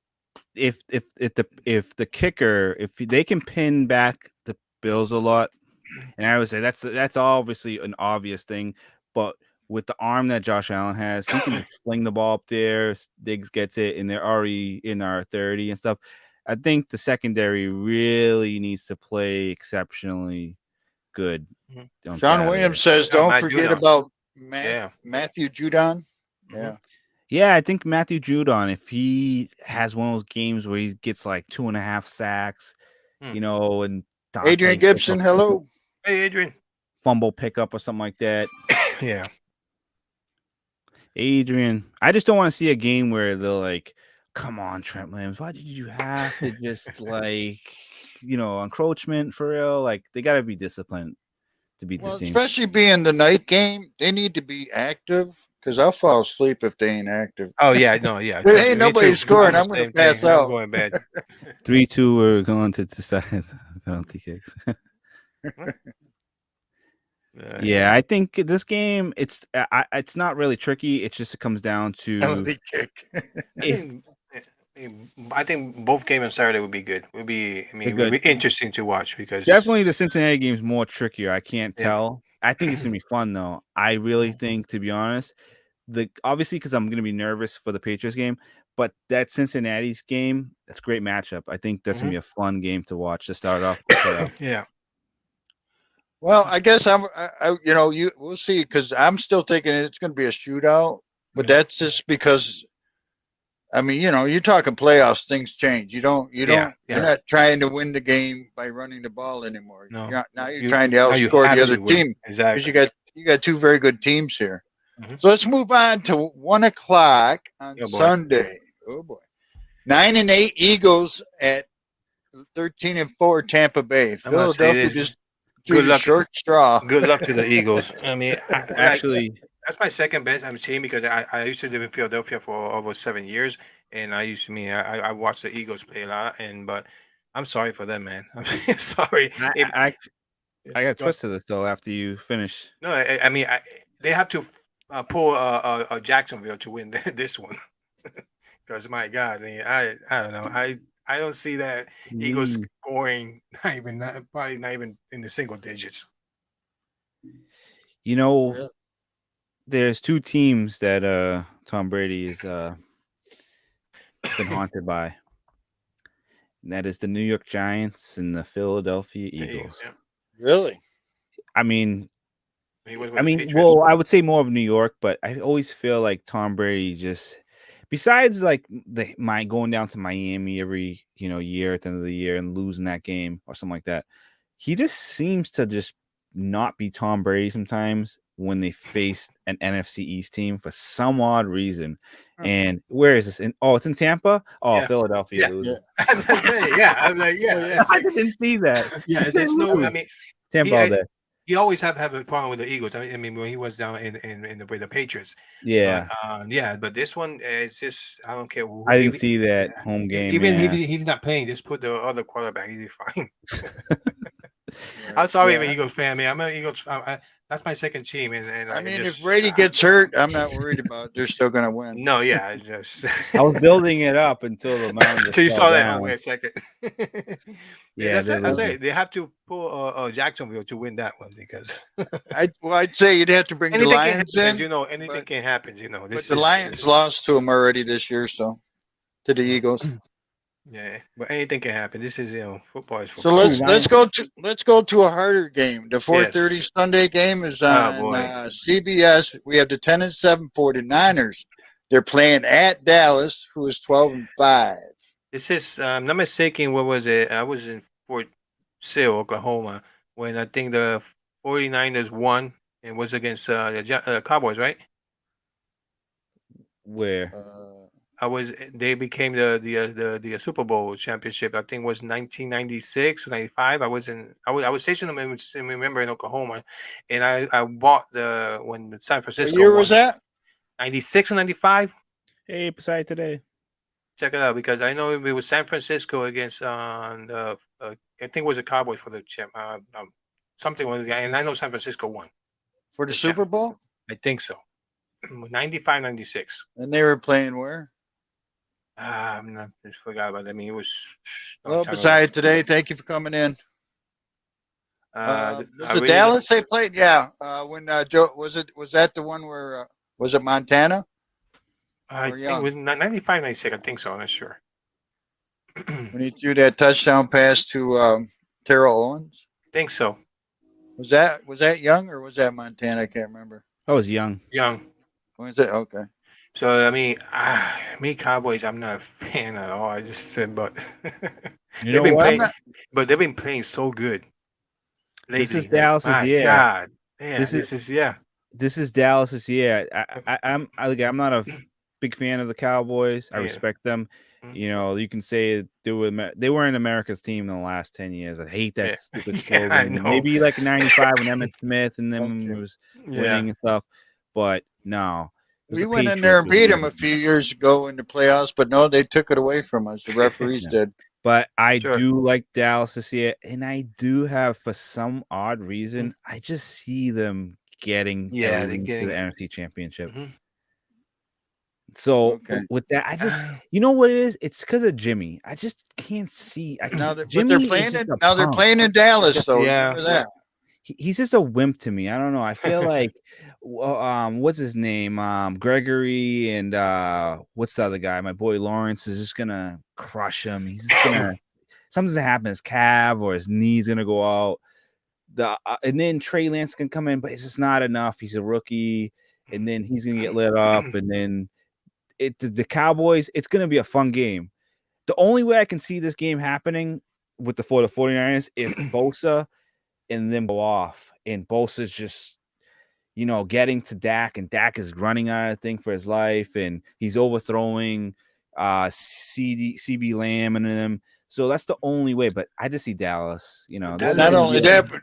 If the kicker, if they can pin back the Bills a lot, and I would say that's obviously an obvious thing, but with the arm that Josh Allen has, he can just fling the ball up there. Diggs gets it, and they're already in our 30 and stuff. I think the secondary really needs to play exceptionally good. Mhm. On Sean Saturday. Williams says, Yeah, don't Matt forget Judon. about Yeah. Matthew Judon. Yeah. Yeah, I think Matthew Judon, if he has one of those games where he gets like 2.5 sacks, Hmm. and Dante Adrian Gibson, hello. Hey, Adrian. fumble pickup or something like that. Yeah. Adrian, I just don't want to see a game where they're like, come on, Trent Williams, why did you have to just encroachment for real? Like, they got to be disciplined to beat Well, this team. especially being the night game, they need to be active because I'll fall asleep if they ain't active. Oh yeah, no, yeah. There trust me, ain't me nobody too. scoring. the I'm going to same pass thing. I'm out. going bad. 3-2, we're going to decide penalty kicks. Yeah, I think this game it's not really tricky. It's just it comes down to Penalty kick. I think both games on Saturday would be good. Would be, They're would be good. interesting to watch because Definitely the Cincinnati game is more trickier. I can't Yeah. tell. I think it's gonna be fun though. I really think, to be honest, obviously because I'm gonna be nervous for the Patriots game, but that Cincinnati's game, that's a great matchup. I think that's gonna be a fun game to watch to start off the playoff. Yeah. Well, I guess we'll see because I'm still thinking it's going to be a shootout, but that's just because, I mean, you're talking playoffs, things change. You're not trying to win the game by running the ball anymore. No. Now you're trying to outscore the other team. Exactly. Because you got two very good teams here. Mhm. So let's move on to 1:00 on Oh, boy. Sunday. Oh boy, 9-8 Eagles at 13-4 Tampa Bay. I'm gonna say Philadelphia this. just Good luck. short straw. Good luck to the Eagles. I mean, Actually, that's my second best I'm seeing because I used to live in Philadelphia for over 7 years, and I watched the Eagles play a lot, but I'm sorry for them, man. I'm sorry. I got twist to this though after you finish. No, I mean they have to pull a Jacksonville to win this one because my God, I mean I don't know I don't see that Eagles scoring probably not even in the single digits. There's two teams that Tom Brady is been haunted by. And that is the New York Giants and the Philadelphia Eagles. Yeah. Really? I mean, Patriots. well, I would say more of New York, but I always feel like Tom Brady just, besides like my going down to Miami every year at the end of the year and losing that game or something like that, he just seems to just not be Tom Brady sometimes when they face an NFC East team for some odd reason. And where is this? It's in Tampa. Oh, yeah. Philadelphia loses. Yeah. I'm saying, I'm like, I didn't see that. Yeah, there's no. I mean, Tampa all day. He always have a problem with the Eagles. I mean, when he was down with the Patriots. Yeah. But this one is just I don't care. I didn't see that home game. Even if he's not playing, just put the other quarterback. He'll be fine. I'm sorry, I'm an Eagles fan. I mean, I'm an Eagles. That's my second team, and I mean, if Brady gets hurt, I'm not worried about it. They're still going to win. No, yeah, I was building it up until the mound. Until you saw that. Wait a second. That's I say they have to pull Jacksonville to win that one because. I'd say you'd have to bring the Lions in. Anything can happen. But the Lions lost to them already this year, so to the Eagles. Yeah, but anything can happen. This is football is football. So let's go to a harder game. The 4:30 Sunday game is on CBS. We have the 10-7 49ers. They're playing at Dallas, who is 12-5. This is I'm not mistaken. What was it? I was in Fort Sill, Oklahoma, when I think the 49ers won and was against the Cowboys, right? Where? They became the Super Bowl championship. I think it was 1996 or 95. I was stationed remember in Oklahoma, and I bought when San Francisco. What year was that? 96 or 95. Hey, beside today. Check it out because I know it was San Francisco against I think it was the Cowboys for the champ. Something with the guy, and I know San Francisco won for the Super Bowl. I think so. 95, 96. And they were playing where? I forgot about that. I mean, it was. Well, beside today, thank you for coming in. Was it Dallas they played? Yeah. When Joe was that the one where was it Montana? I think it was 95, 96. I think so. I'm not sure. When he threw that touchdown pass to Terrell Owens. I think so. Was that Young or was that Montana? I can't remember. I was young. Young. Was it? Okay. So I mean, me Cowboys, I'm not a fan at all. I just said, but You they've know been what? playing, but they've been playing so good This lately. is Like, Dallas's my year. God, yeah, This this is is yeah. this is Dallas's year. I'm not a big fan of the Cowboys. I Yeah. respect them. Mhm. You know, you can say they weren't America's team in the last 10 years. I hate that Yeah. stupid Yeah, I slogan. know. Maybe like in 95 when Emmett Smith and Thank them you. was Yeah. winning and stuff. But no. It was We the went in there and Patriots. beat them a few years ago in the playoffs, but no, they took it away from us. The referees Yeah. did. But I Sure. do like Dallas this year, and I do have, for some odd reason, I just see them getting Yeah, at they're least to the getting. NFC Championship. Mhm. So Okay. with that, I just, you know what it is? It's because of Jimmy. I just can't see. Now, but Jimmy they're is playing just it. a Now they're punk. playing in Dallas, though. Yeah. Remember that. He's just a wimp to me. I don't know. I feel like, what's his name? Gregory and what's the other guy? My boy Lawrence is just gonna crush him. He's just gonna something's gonna happen. His calf or his knee's gonna go out. And then Trey Lance can come in, but it's just not enough. He's a rookie, and then he's gonna get lit up, and then the Cowboys. It's gonna be a fun game. The only way I can see this game happening with the 49ers if Bosa and them go off, and Bosa's just getting to Dak, and Dak is running out of thing for his life, and he's overthrowing CB Lamb and them. So that's the only way. But I just see Dallas. This is Not the only year. that, but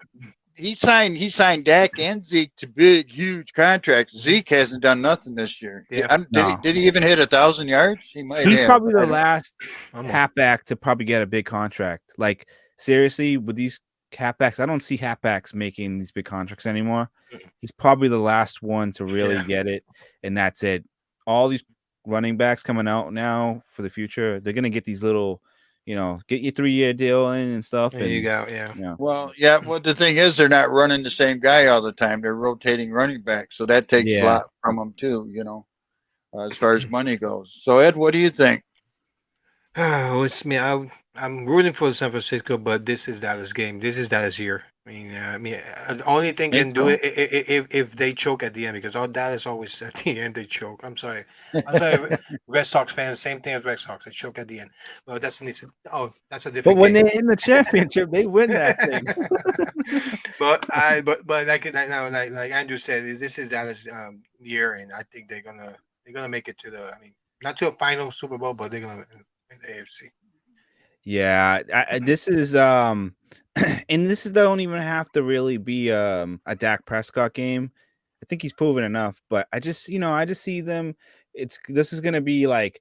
he signed Dak and Zeke to big, huge contracts. Zeke hasn't done nothing this year. Yeah. Did he even hit 1,000 yards? He might He's have. probably but I the don't- last Almost. halfback to probably get a big contract. Like seriously, with these halfbacks, I don't see halfbacks making these big contracts anymore. He's probably the last one to really get it, and that's it. All these running backs coming out now for the future, they're gonna get these little, get your 3-year deal in and stuff. There And you go. Yeah. Well, yeah. Well, the thing is, they're not running the same guy all the time. They're rotating running backs, so that takes a lot from them too. As far as money goes. So, Ed, what do you think? It's me. I'm rooting for San Francisco, but this is Dallas game. This is Dallas year. The only thing can do it if they choke at the end, because all Dallas always at the end they choke. I'm sorry, Red Sox fans. Same thing as Red Sox. They choke at the end. Well, that's a different. But when game. they're in the championship, they win that thing. but like Andrew said, this is Dallas year, and I think they're gonna make it to not to a final Super Bowl, but they're gonna in the AFC. Yeah, this is and this don't even have to really be a Dak Prescott game. I think he's proven enough, but I just see them. This is gonna be like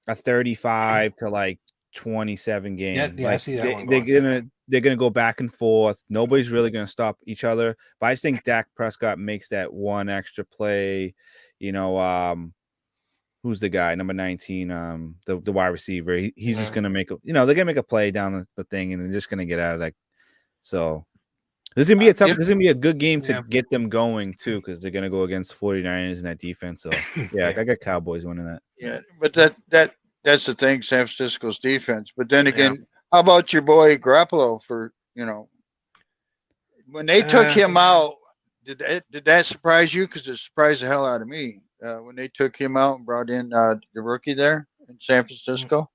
a 35 to like 27 game. Yeah, I see that one they're gonna go back and forth. Nobody's really gonna stop each other. But I think Dak Prescott makes that one extra play. Who's the guy, number 19, the wide receiver. He's just gonna make they're gonna make a play down the thing, and they're just gonna get out of that. So this is gonna be this is gonna be a good game to get them going too, because they're gonna go against 49ers in that defense. So I got Cowboys winning that. Yeah, but that's the thing, San Francisco's defense. But then again, how about your boy Garoppolo for when they took him out? Did that surprise you? Because it surprised the hell out of me when they took him out and brought in the rookie there in San Francisco.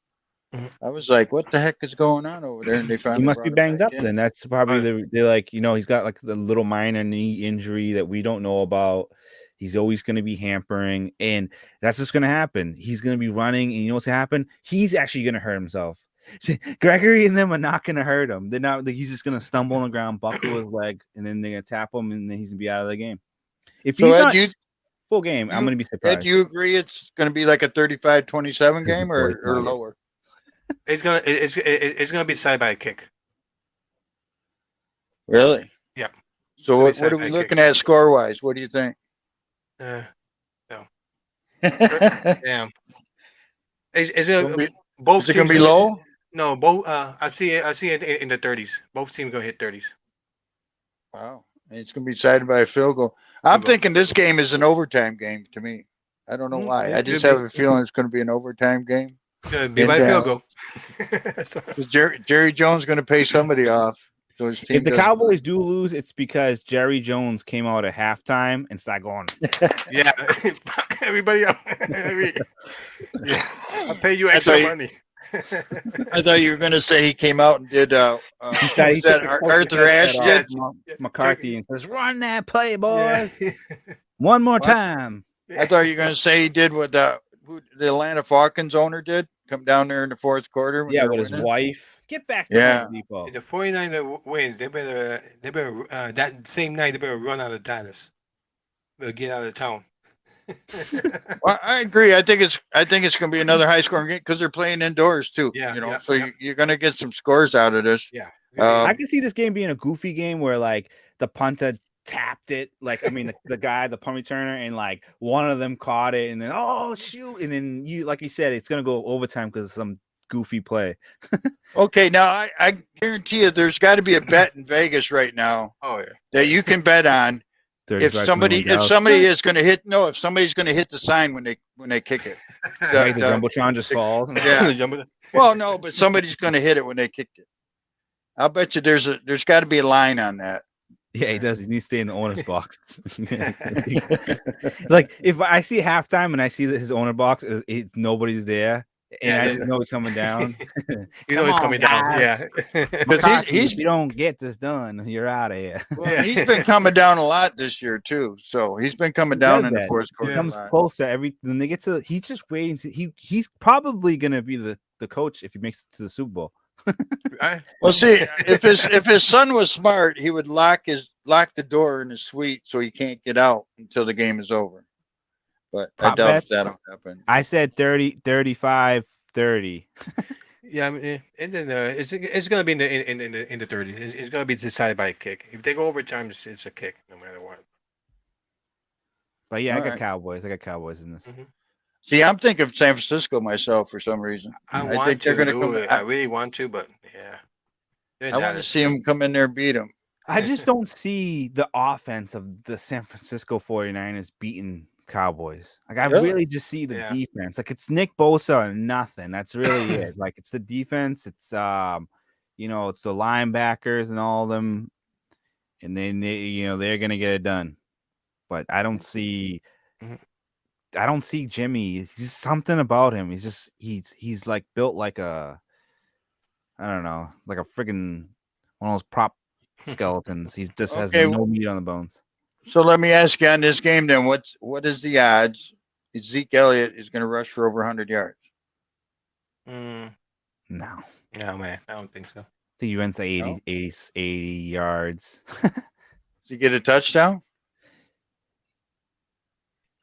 I was like, what the heck is going on over there? And they finally he must be banged up then. That's probably they're like, he's got like the little minor knee injury that we don't know about. He's always going to be hampering, and that's what's going to happen. He's going to be running, and you know what's going to happen? He's actually going to hurt himself. Gregory and them are not going to hurt him. They're not. He's just going to stumble on the ground, buckle his leg, and then they're going to tap him, and then he's going to be out of the game. If he's not full game, I'm going to be surprised. Ed, do you agree it's going to be like a 35-27 game or lower? It's gonna be decided by a kick. Really? Yeah. So what are we looking at score wise? What do you think? No. Damn. Is it both? Is it gonna be low? No, both. I see it in the 30s. Both teams gonna hit 30s. Wow. And it's gonna be decided by a field goal. I'm thinking this game is an overtime game to me. I don't know why. I just have a feeling it's going to be an overtime game. Be by field goal. Jerry Jones going to pay somebody off. So his team If the doesn't Cowboys do lose, it's because Jerry Jones came out at halftime and started going. Yeah, everybody. Yeah, I'll pay you I extra thought money. I thought you were going to say he came out and did. He Was took that the coach's Arthur headset Ashe off did? McCarthy and says, "Run that play, boys, Yeah. one more What? time." I thought you were going to say he did what who the Atlanta Falcons owner did. Come down there in the fourth quarter when Yeah, they were with his winning. wife. Get back to Yeah. Home Depot. If the 49er wins, they better that same night they better run out of Dallas. Better get out of town. Well, I agree. I think it's going to be another high scoring game because they're playing indoors too. Yeah, you know, yeah, so yeah. you're going to get some scores out of this. Yeah. I can see this game being a goofy game where like the punter tapped it, like I mean the guy, the punt returner, and like one of them caught it, and then oh shoot, and then you like you said, it's gonna go overtime because of some goofy play. Okay, now I guarantee you, there's got to be a bet in Vegas right now Oh yeah. that you can bet on. If 35-21 somebody Dallas. is going to hit if somebody's going to hit the sign when they kick it. Right, the jumbotron just falls. Yeah. Well, no, but somebody's going to hit it when they kick it. I'll bet you there's got to be a line on that. Yeah, he does. He needs to stay in the owner's box. Like if I see halftime and I see that his owner box is nobody's there, and I just know he's coming down. You know he's coming down. Yeah. Because if you don't get this done, you're out of here. Well, he's been coming down a lot this year too. So he's been coming down in the fourth He quarter. comes closer every. Then they get to. He's just waiting to. He's probably gonna be the coach if he makes it to the Super Bowl. Well, see, if his son was smart, he would lock the door in his suite so he can't get out until the game is over. But I doubt if that'll happen. I said 30, 35, 30. Yeah, I mean, and then it's gonna be in the 30s. It's gonna be decided by a kick. If they go overtime, it's a kick no matter what. But yeah, I got Cowboys. I got Cowboys in this. Mm-hmm. See, I'm thinking of San Francisco myself for some reason. I think they're going to come. I really want to, but yeah. I want to see them come in there and beat them. I just don't see the offense of the San Francisco 49ers beating Cowboys. Like I really just see the defense. Like it's Nick Bosa or nothing. That's really it. Like it's the defense. It's it's the linebackers and all of them, and then they're gonna get it done. But I don't see. I don't see Jimmy. It's just something about him. He's like built like a, I don't know, like a friggin' one of those prop skeletons. He just has no meat on the bones. So let me ask you on this game then, what is the odds Zeke Elliott is going to rush for over 100 yards? No, man, I don't think so. I think he runs the 80 yards. Does he get a touchdown?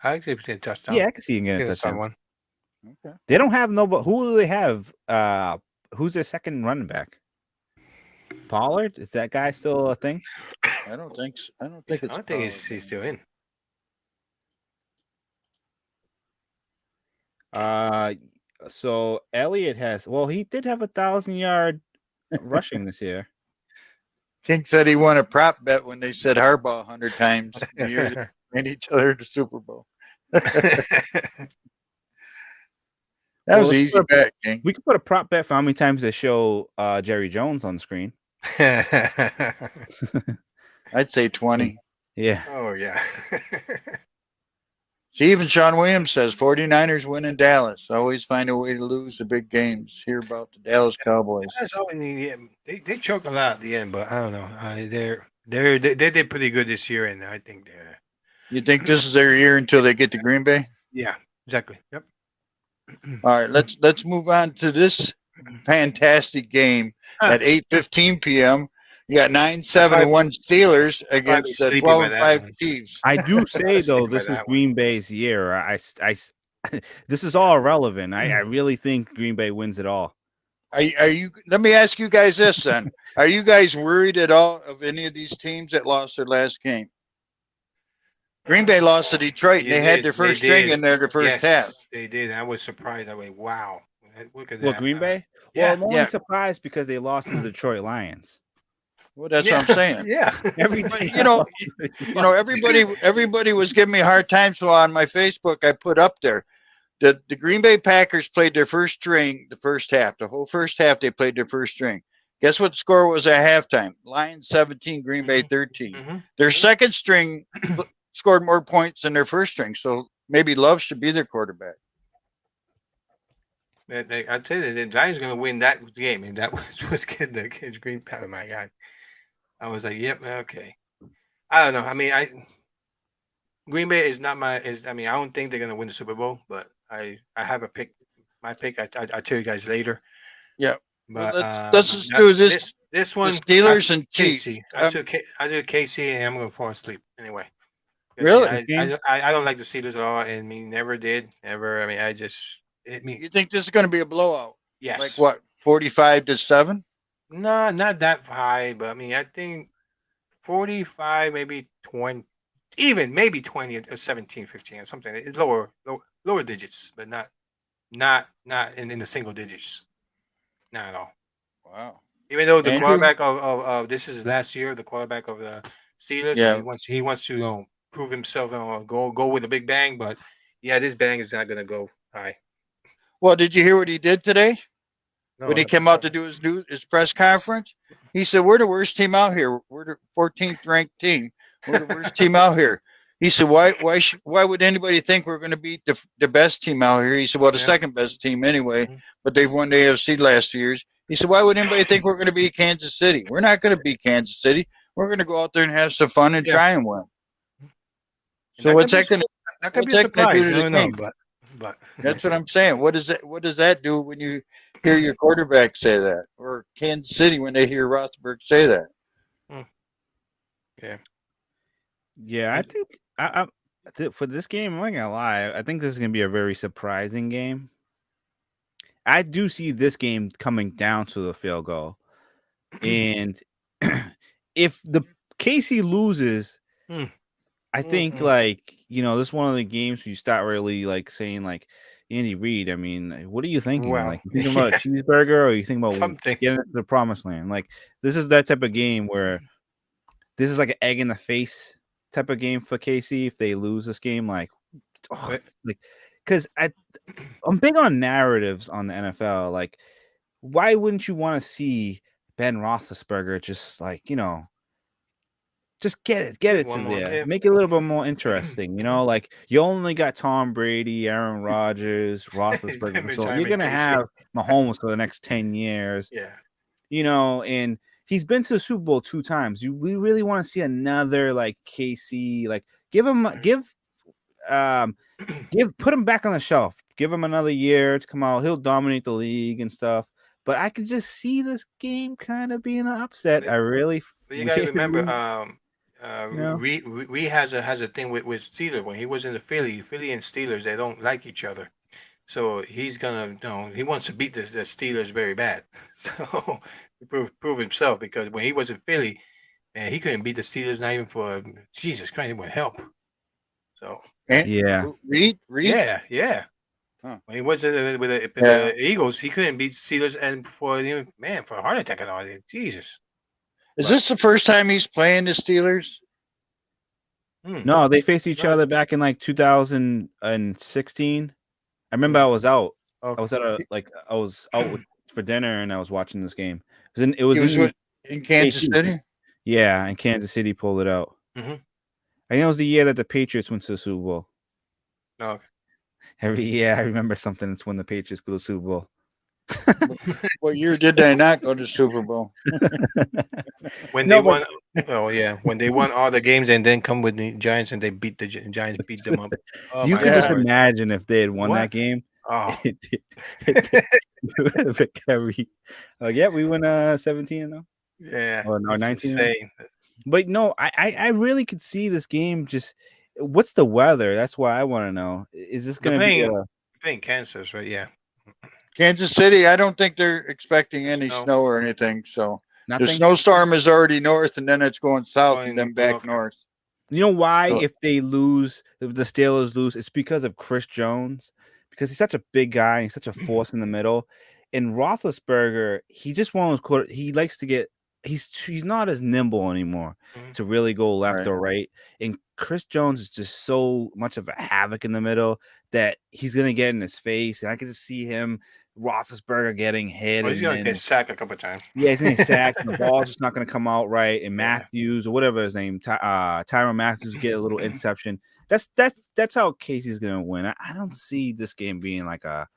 I actually see a touchdown. Yeah, I can see him getting a touchdown. One. Okay. They don't have who do they have? Who's their second running back? Pollard? Is that guy still a thing? I don't think so. I don't think he's still in. So Elliott he did have 1,000-yard rushing this year. King said he won a prop bet when they said Harbaugh 100 times a year and each other the Super Bowl. That was an easy bet, King. We could put a prop bet for how many times they show Jerry Jones on the screen. I'd say 20. Yeah. Oh, yeah. See, even Sean Williams says 49ers win in Dallas. Always find a way to lose the big games. Hear about the Dallas Cowboys. They choke a lot at the end, but I don't know. They did pretty good this year, and I think they're. You think this is their year until they get to Green Bay? Yeah, exactly. Yep. All right, let's move on to this fantastic game at 8:15 p.m. You got 9-7-1 Steelers against the 12-5 Chiefs. I do say though, this is Green Bay's year. This is all irrelevant. I really think Green Bay wins it all. Are you? Let me ask you guys this then: are you guys worried at all of any of these teams that lost their last game? Green Bay lost to Detroit, and they had their first string in there the first half. They did. I was surprised. I went, wow. Look at that. What, Green Bay? Yeah. Well, I'm only surprised because they lost to the Detroit Lions. Well, that's what I'm saying. Yeah. Everybody was giving me a hard time. So on my Facebook, I put up there the Green Bay Packers played their first string the first half. The whole first half, they played their first string. Guess what the score was at halftime? Lions 17, Green Bay 13. Mm-hmm. Their second string scored more points than their first string, so maybe Love should be their quarterback. I'd say that the Giants are going to win that game, and that was good. The kids Green Bay. Oh my God, I was like, yep, okay. I don't know. I mean, Green Bay is not my. I mean, I don't think they're going to win the Super Bowl, but I have a pick. My pick. I'll tell you guys later. Yeah. But well, let's just do this. This one, the Steelers and Chiefs. KC. I do KC, and I'm going to fall asleep anyway. Really? I don't like the Steelers at all, and me never did, ever. I mean, You think this is going to be a blowout? Yes. Like what? 45-7? No, not that high, but I mean, I think 45, maybe 20, even maybe 20 or 17, 15 or something. It's lower digits, but not in the single digits. Not at all. Wow. Even though the quarterback of this is last year, the quarterback of the Steelers, he wants to prove himself and go with a big bang, but yeah, this bang is not gonna go high. Well, did you hear what he did today? No, when he came out to do his press conference, he said, "We're the worst team out here. We're the 14th ranked team. We're the worst team out here." He said, "Why would anybody think we're going to beat the best team out here?" He said, "Well, the second best team anyway, but they've won the AFC last 2 years." He said, "Why would anybody think we're going to beat Kansas City? We're not going to beat Kansas City. We're going to go out there and have some fun and try and win." So what's that going to do to the team? But that's what I'm saying. What does that do when you hear your quarterback say that, or Kansas City when they hear Roethlisberger say that? Yeah, I think I for this game, I'm not gonna lie. I think this is gonna be a very surprising game. I do see this game coming down to the field goal, and if the KC loses, I think this is one of the games where you start really saying Andy Reid. I mean, what are you thinking? Well, you thinking about a cheeseburger, or you think about something getting into the promised land? This is that type of game where this is like an egg in the face type of game for KC if they lose this game. Because I'm big on narratives on the NFL. Why wouldn't you want to see Ben Roethlisberger just just get it to there. Make it a little bit more interesting. You only got Tom Brady, Aaron Rodgers, Roethlisberger. So you're gonna have Mahomes for the next 10 years. Yeah. And he's been to the Super Bowl 2 times. We really want to see another KC. Put him back on the shelf. Give him another year to come out. He'll dominate the league and stuff. But I could just see this game kind of being an upset. But you gotta remember, we has a thing with Steelers. When he was in the Philly and Steelers, they don't like each other. So he's gonna, he wants to beat the Steelers very bad. So prove himself, because when he was in Philly, man, he couldn't beat the Steelers not even for Jesus Christ, he would help. So Reed, yeah. Huh. When he was with the Eagles, he couldn't beat Steelers, and for a heart attack and all that. Jesus. Is this the first time he's playing the Steelers? No, they faced each other back in 2016. I remember I was out. Okay. I was at I was out for dinner and I was watching this game. It was in Kansas City. Yeah, and Kansas City pulled it out. Mm-hmm. I think it was the year that the Patriots went to the Super Bowl. Oh, okay. Every year I remember something. It's when the Patriots go to the Super Bowl. What year did they not go to Super Bowl? When they won. Oh yeah, when they won all the games and then come with the Giants and they beat the Giants, beat them up. Oh, you can just imagine if they had won that game. Oh, yeah, we won 17 now. Yeah, or no 19. But no, I really could see this game. Just what's the weather? That's why I want to know. Is this going to be playing Kansas, right? Yeah. Kansas City, I don't think they're expecting any snow or anything. So the snowstorm is already north, and then it's going south and then back north. You know why? If they lose, if the Steelers lose, it's because of Chris Jones, because he's such a big guy and he's such a force in the middle. And Roethlisberger, he just one of those he likes to get. He's not as nimble anymore to really go left or right. And Chris Jones is just so much of a havoc in the middle that he's gonna get in his face, and I can just see him Roethlisberger getting hit. Well, he's and gonna then, get sacked a couple of times. yeah, he's gonna get sacked. And the ball's just not gonna come out right. And Yeah. Matthews or whatever his name, Tyrann Matthews get a little interception. That's how Casey's gonna win. I don't see this game being like a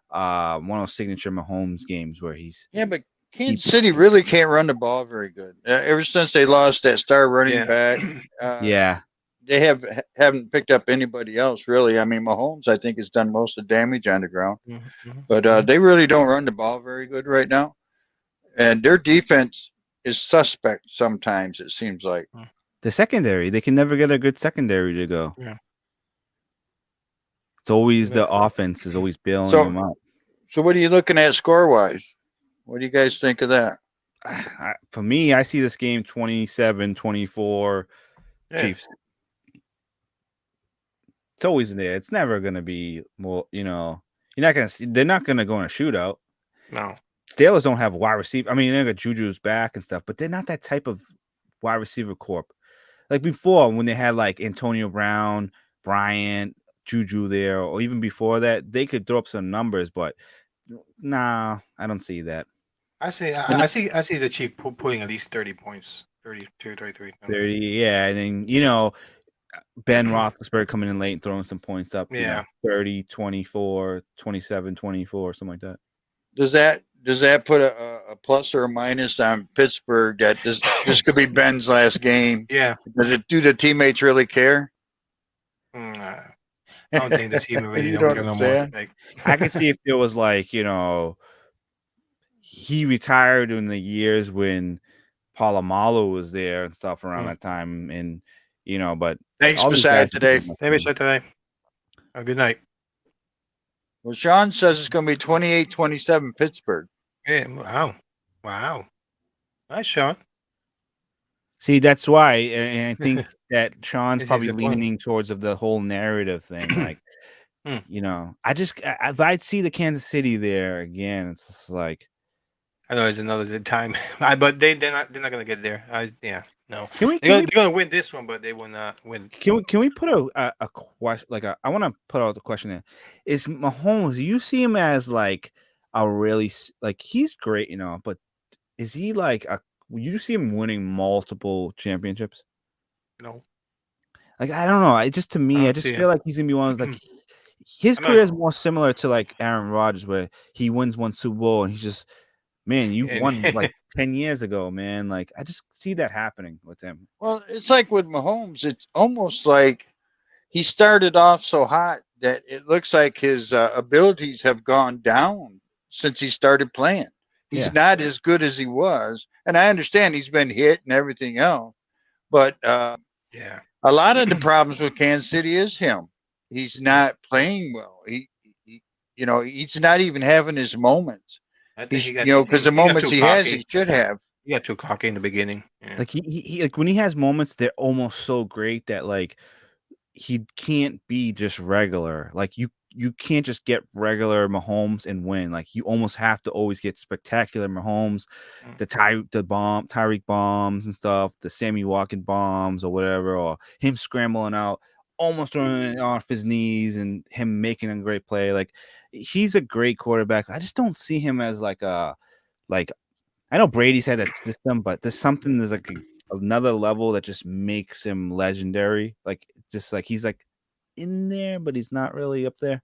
one of those signature Mahomes games where he's but Kansas City really can't run the ball very good. Ever since they lost that star running back, yeah. They haven't picked up anybody else really. I mean, Mahomes I think has done most of the damage on the ground, but they really don't run the ball very good right now, and their defense is suspect sometimes. It seems like the secondary, they can never get a good secondary to go. Yeah. It's always the offense is always bailing them out. So what are you looking at score-wise? What do you guys think of that? For me, I see this game 27-24 Chiefs. It's always there. It's never going to be more, you're not going to see, they're not going to go in a shootout. No. Steelers don't have a wide receiver. I mean, they got Juju's back and stuff, but they're not that type of wide receiver corp. Like before, when they had like Antonio Brown, Bryant, Juju there, or even before that, they could throw up some numbers, but nah, I don't see that. I see the Chiefs putting at least 30 points, 32, 33. 30, yeah, and then Ben Roethlisberger coming in late and throwing some points up. 30, 24, 27, 24, something like that. Does that put a plus or a minus on Pittsburgh that this could be Ben's last game? Yeah. Do the teammates really care? I don't think the team really don't care no more. Like, I could see if there was like, he retired in the years when Polamalu was there and stuff around that time, and but thanks for that today. Maybe so today. Good night. Well, Sean says it's going to be 28-27 Pittsburgh. Yeah, wow. Nice, Sean. See, that's why, and I think that Sean's probably leaning towards of the whole narrative thing. Like, if I'd see the Kansas City there again, it's just like, I know it's another time, but they're not gonna get there. No. They're gonna win this one, but they will not win. Can we put a question? Like, I want to put out the question there. Is Mahomes? Do you see him as like a really he's great, but is he like you see him winning multiple championships? No. Like, I don't know. To me, I just feel like he's gonna be one of like his career is more similar to like Aaron Rodgers, where he wins one Super Bowl and he's just, man, you won like 10 years ago, man. Like, I just see that happening with him. Well, it's like with Mahomes, it's almost like he started off so hot that it looks like his abilities have gone down since he started playing. He's not as good as he was. And I understand he's been hit and everything else. But a lot of the problems with Kansas City is him. He's not playing well. He's not even having his moments. Because the moments he has, he should have. He got too cocky in the beginning. Yeah. Like he like when he has moments, they're almost so great that like he can't be just regular. Like you can't just get regular Mahomes and win. Like you almost have to always get spectacular Mahomes, the Tyreek bombs and stuff, the Sammy Watkins bombs or whatever, or him scrambling out, almost throwing it off his knees and him making a great play. Like, he's a great quarterback. I just don't see him as like I know Brady's had that system, but there's like another level that just makes him legendary. Like, just like he's like in there, but he's not really up there.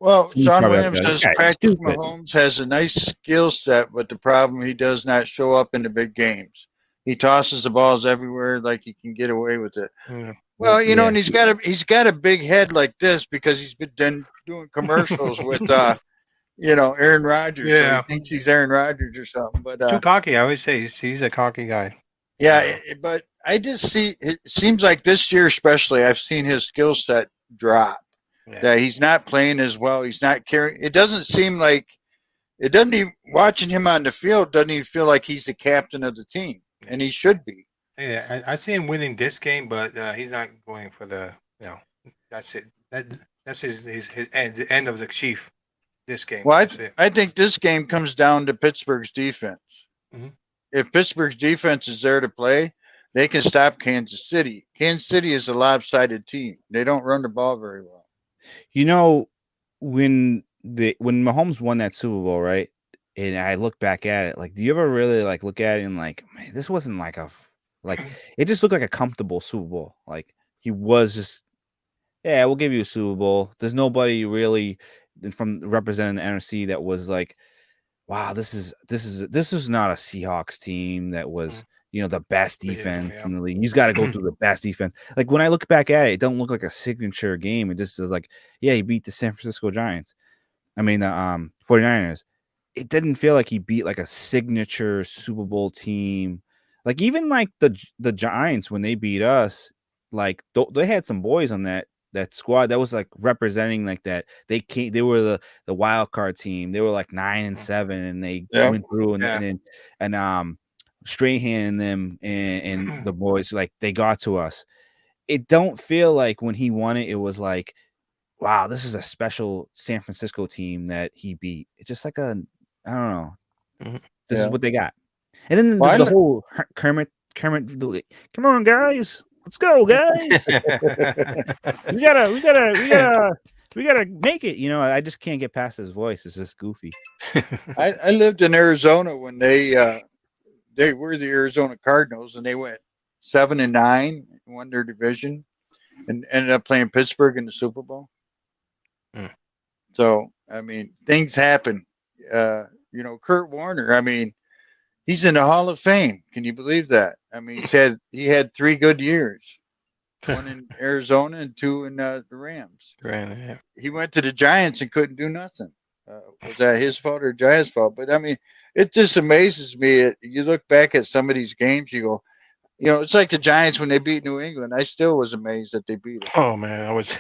Well, Sean Williams says Patrick Mahomes has a nice skill set, but the problem, he does not show up in the big games. He tosses the balls everywhere like he can get away with it. Yeah. Well, and he's got a big head like this because he's been doing commercials with Aaron Rodgers. Yeah, so he thinks he's Aaron Rodgers or something. But too cocky. I always say he's a cocky guy. Yeah, but I just see it seems like this year especially, I've seen his skill set drop. Yeah. That he's not playing as well. He's not carrying. It doesn't seem like watching him on the field doesn't even feel like he's the captain of the team, and he should be. Yeah, I see him winning this game, but he's not going for the. That's it. That's his end of the Chief. This game. Well, I think this game comes down to Pittsburgh's defense. Mm-hmm. If Pittsburgh's defense is there to play, they can stop Kansas City. Kansas City is a lopsided team. They don't run the ball very well. When when Mahomes won that Super Bowl, right? And I look back at it, like, do you ever really like look at it and like, man, this wasn't like it just looked like a comfortable Super Bowl. Like he was just, yeah, we'll give you a Super Bowl. There's nobody really from representing the NFC that was like, wow, this is not a Seahawks team that was, the best defense in the league. You've got to go through the best defense. Like when I look back at it, it don't look like a signature game. It just is like, yeah, he beat the San Francisco Giants. I mean, the 49ers. It didn't feel like he beat like a signature Super Bowl team. Like even like the Giants when they beat us, like they had some boys on that squad that was like representing like that. They were the wild card team. They were like 9-7 and they went through and Strahan and them and the boys, like they got to us. It don't feel like when he won it was like, wow, this is a special San Francisco team that he beat. It's just like I don't know. This is what they got. And then the whole Kermit, come on, guys. Let's go, guys. we gotta make it. I just can't get past his voice. It's just goofy. I lived in Arizona when they were the Arizona Cardinals, and they went 7-9, won their division, and ended up playing Pittsburgh in the Super Bowl. So I mean, things happen. Kurt Warner. I mean, he's in the Hall of Fame. Can you believe that? I mean, he had 3 good years, 1 in Arizona and 2 in the Rams. Right. Yeah. He went to the Giants and couldn't do nothing. Was that his fault or Giants' fault? But I mean, it just amazes me. You look back at some of these games, you go, it's like the Giants when they beat New England. I still was amazed that they beat them. Oh man, I was.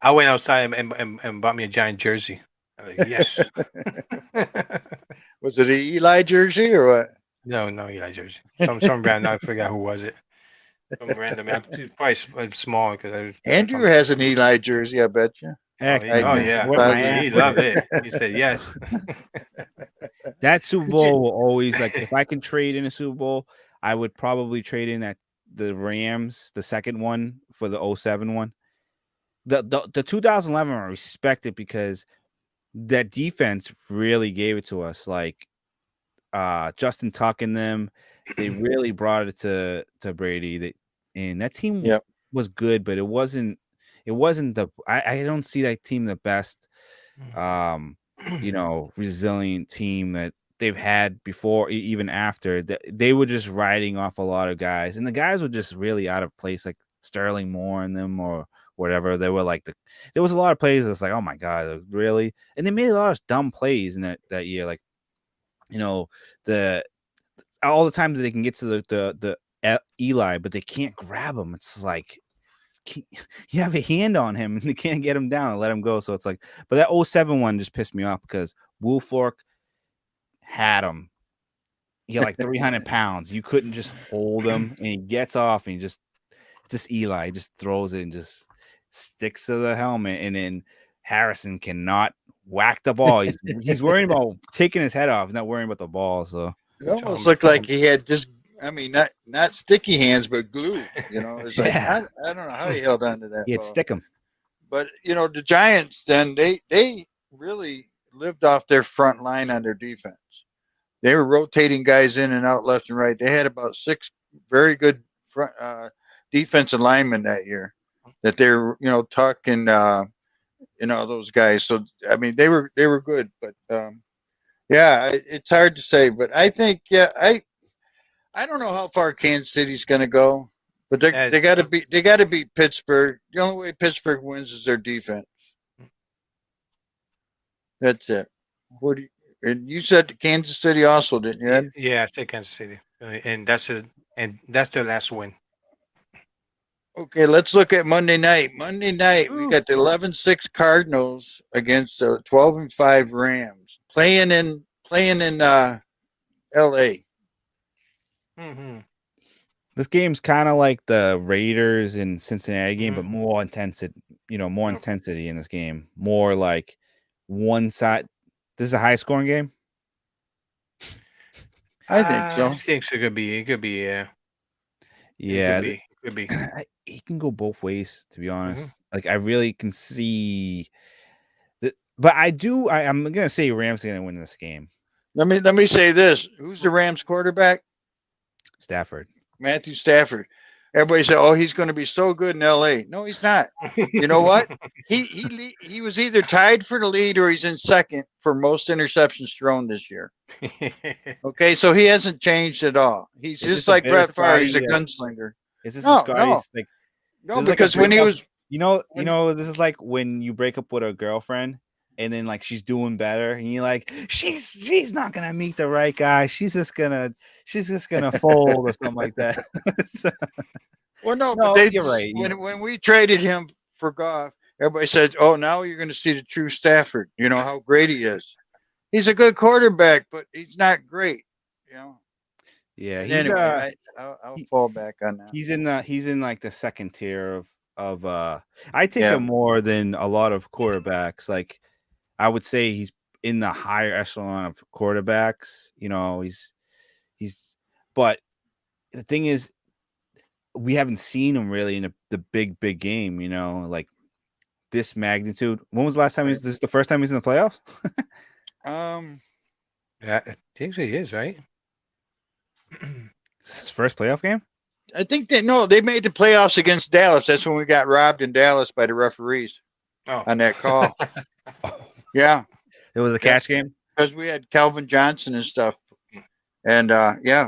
I went outside and bought me a Giant jersey. I was like, yes. Was it an Eli jersey or what? No Eli jersey. Some random. I forgot who was it. Some random. Probably small because Andrew has an Eli jersey. I bet you. Heck, he loved it. He said yes. That Super Bowl will always, like, if I can trade in a Super Bowl, I would probably trade in the Rams, the second one, for the 07 one. The 2011 I respect it because that defense really gave it to us. Like Justin Tuck and them, they really brought it to Brady. And that team was good, but it wasn't I don't see that team the best resilient team that they've had before, even after. They were just riding off a lot of guys, and the guys were just really out of place, like Sterling Moore and them or whatever. They were like there was a lot of plays that's like, oh my god, really? And they made a lot of dumb plays in that year, like all the time that they can get to the Eli, but they can't grab him. It's like you have a hand on him and they can't get him down and let him go. So it's like, but that 07 one just pissed me off because Woolfork had him. He had like 300 pounds. You couldn't just hold him, and he gets off and he just Eli. He just throws it and just sticks to the helmet, and then Harrison cannot whack the ball. He's worrying about taking his head off. He's not worrying about the ball. So it almost looked like he had just, I mean, not sticky hands, but glue. It's like I don't know how he held on to that. He'd stick him. But the Giants, then they really lived off their front line on their defense. They were rotating guys in and out, left and right. They had about 6 very good front defensive linemen that year. That they were, Tuck and those guys. So I mean, they were good, but it's hard to say. But I think I don't know how far Kansas City's going to go, but they got to beat Pittsburgh. The only way Pittsburgh wins is their defense. That's it. And you said Kansas City also, didn't you, Ed? Yeah, I said Kansas City, and that's their last win. Okay, let's look at Monday night. Monday night, we got the 11-6 Cardinals against the 12-5 Rams playing in L.A. Mm-hmm. This game's kind of like the Raiders and Cincinnati game, but more intensity. More intensity in this game. More like one side. This is a high-scoring game. I think so. I think it could be. It could be, yeah. Yeah. It Could be. He can go both ways, to be honest. Like I really can see that, but I'm gonna say Rams are gonna win this game. Let me say this: who's the Rams quarterback? Stafford. Matthew Stafford. Everybody said, "Oh, he's going to be so good in L.A." No, he's not. You know what? He was either tied for the lead or he's in second for most interceptions thrown this year. Okay, so he hasn't changed at all. He's just like Brett Favre. He's a gunslinger. Is this No, because when he was, this is like when you break up with a girlfriend and then like she's doing better and you're like, she's not gonna meet the right guy. She's just gonna fold or something like that. well, no, No, but you're right. When we traded him for Goff, everybody said, "Oh, now you're going to see the true Stafford. You know how great he is. He's a good quarterback, but he's not great." You know. Yeah, and anyway, I'll fall back on that. He's in like the second tier of I take him more than a lot of quarterbacks. Like I would say he's in the higher echelon of quarterbacks. You know, he's but the thing is we haven't seen him really in the big game, you know, like this magnitude. When was the last time this is the first time he's in the playoffs? Yeah, I think so. He is, right? This is his first playoff game? I think they made the playoffs against Dallas. That's when we got robbed in Dallas by the referees on that call. Yeah. It was a catch game? Because we had Calvin Johnson and stuff. And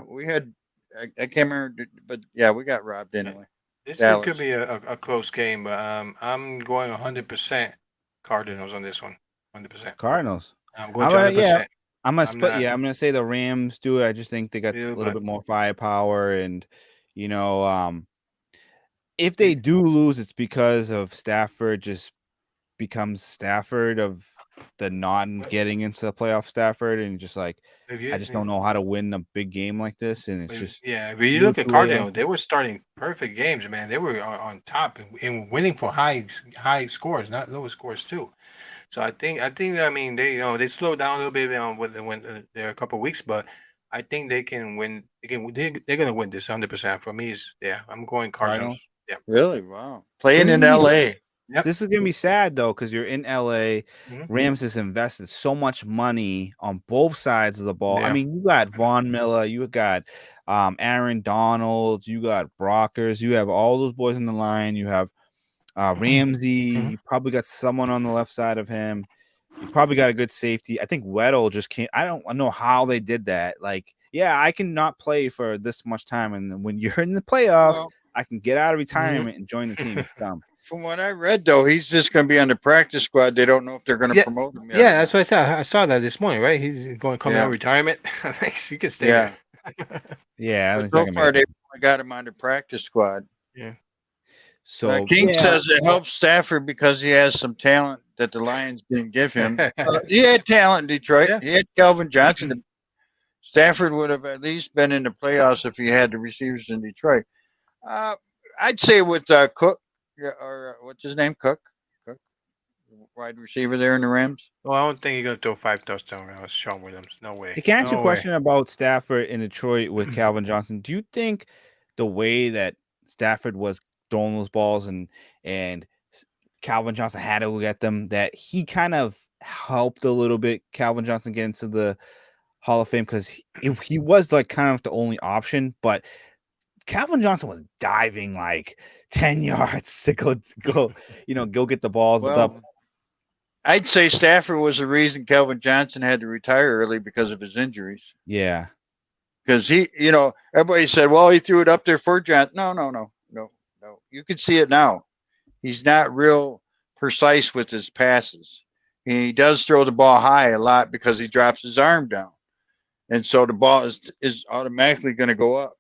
we had I can't remember, but yeah, we got robbed anyway. This could be a close game, but I'm going 100% Cardinals on this one. 100%. Cardinals. I'm going 100%. I'm gonna say the Rams do it. I just think they got a little bit more firepower, and you know, if they do lose, it's because of Stafford just becomes Stafford of the not getting into the playoff Stafford, and just like I just don't know how to win a big game like this, and it's just but you look at Cardinals, they were starting perfect games, man. They were on top and winning for high scores, not low scores too. So I think I mean they slowed down a little bit when there are a couple of weeks, but I think they can win. They're gonna win this 100%. For me, I'm going Cardinals. Yeah. Really? Wow. Playing in LA. Yep. This is gonna be sad though, because you're in LA. Rams has invested so much money on both sides of the ball. Yeah. I mean, you got Von Miller, you got Aaron Donald, you got Brockers, you have all those boys in the line. You have Ramsey. You probably got someone on the left side of him. You probably got a good safety. I think Weddle just can't. I don't know how they did that. Like, yeah, I can not play for this much time, and when you're in the playoffs, I can get out of retirement and join the team. It's dumb. From what I read, though, he's just going to be on the practice squad. They don't know if they're going to promote him yet. Yeah, that's what I saw. I saw that this morning, right? He's going to come out of retirement. He can stay there. Yeah. But so far, they got him on the practice squad. Yeah. So King says it helps Stafford because he has some talent that the Lions didn't give him. He had talent in Detroit. Yeah. He had Calvin Johnson. Stafford would have at least been in the playoffs if he had the receivers in Detroit. I'd say with Cook, or what's his name, Cook, wide receiver there in the Rams. Well, I don't think he's going to throw 5 touchdowns. Sean Williams, no way. Can I ask you a question about Stafford in Detroit with Calvin Johnson? Do you think the way that Stafford was throwing those balls and Calvin Johnson had to look at them, that he kind of helped a little bit Calvin Johnson get into the Hall of Fame, because he was like kind of the only option, but Calvin Johnson was diving like 10 yards to go get the balls and stuff. I'd say Stafford was the reason Calvin Johnson had to retire early because of his injuries. Yeah. Because he, everybody said, well, he threw it up there for Johnson. No. You can see it now. He's not real precise with his passes. He does throw the ball high a lot because he drops his arm down. And so the ball is automatically going to go up.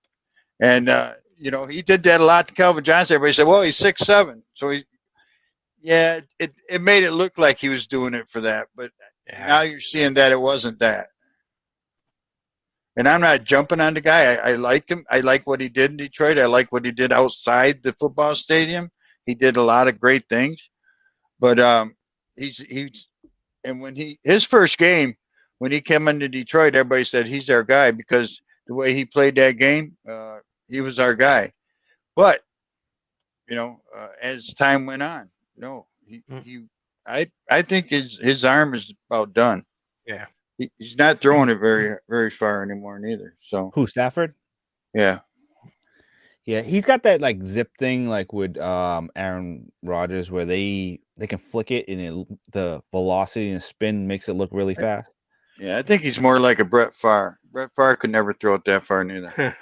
And, he did that a lot to Calvin Johnson. Everybody said, well, he's 6'7". So it made it look like he was doing it for that. But now you're seeing that it wasn't that. And I'm not jumping on the guy. I like him. I like what he did in Detroit. I like what he did outside the football stadium. He did a lot of great things. But his first game, when he came into Detroit, everybody said he's our guy because the way he played that game, he was our guy. But as time went on. No, Mm. I think his arm is about done. Yeah. He's not throwing it very far anymore neither. So Who, Stafford? yeah, Yeah, he's got that like zip thing like with Aaron Rodgers where they can flick it and the velocity and spin makes it look really fast. yeah, I think he's more like a Brett Favre. Brett Favre could never throw it that far neither.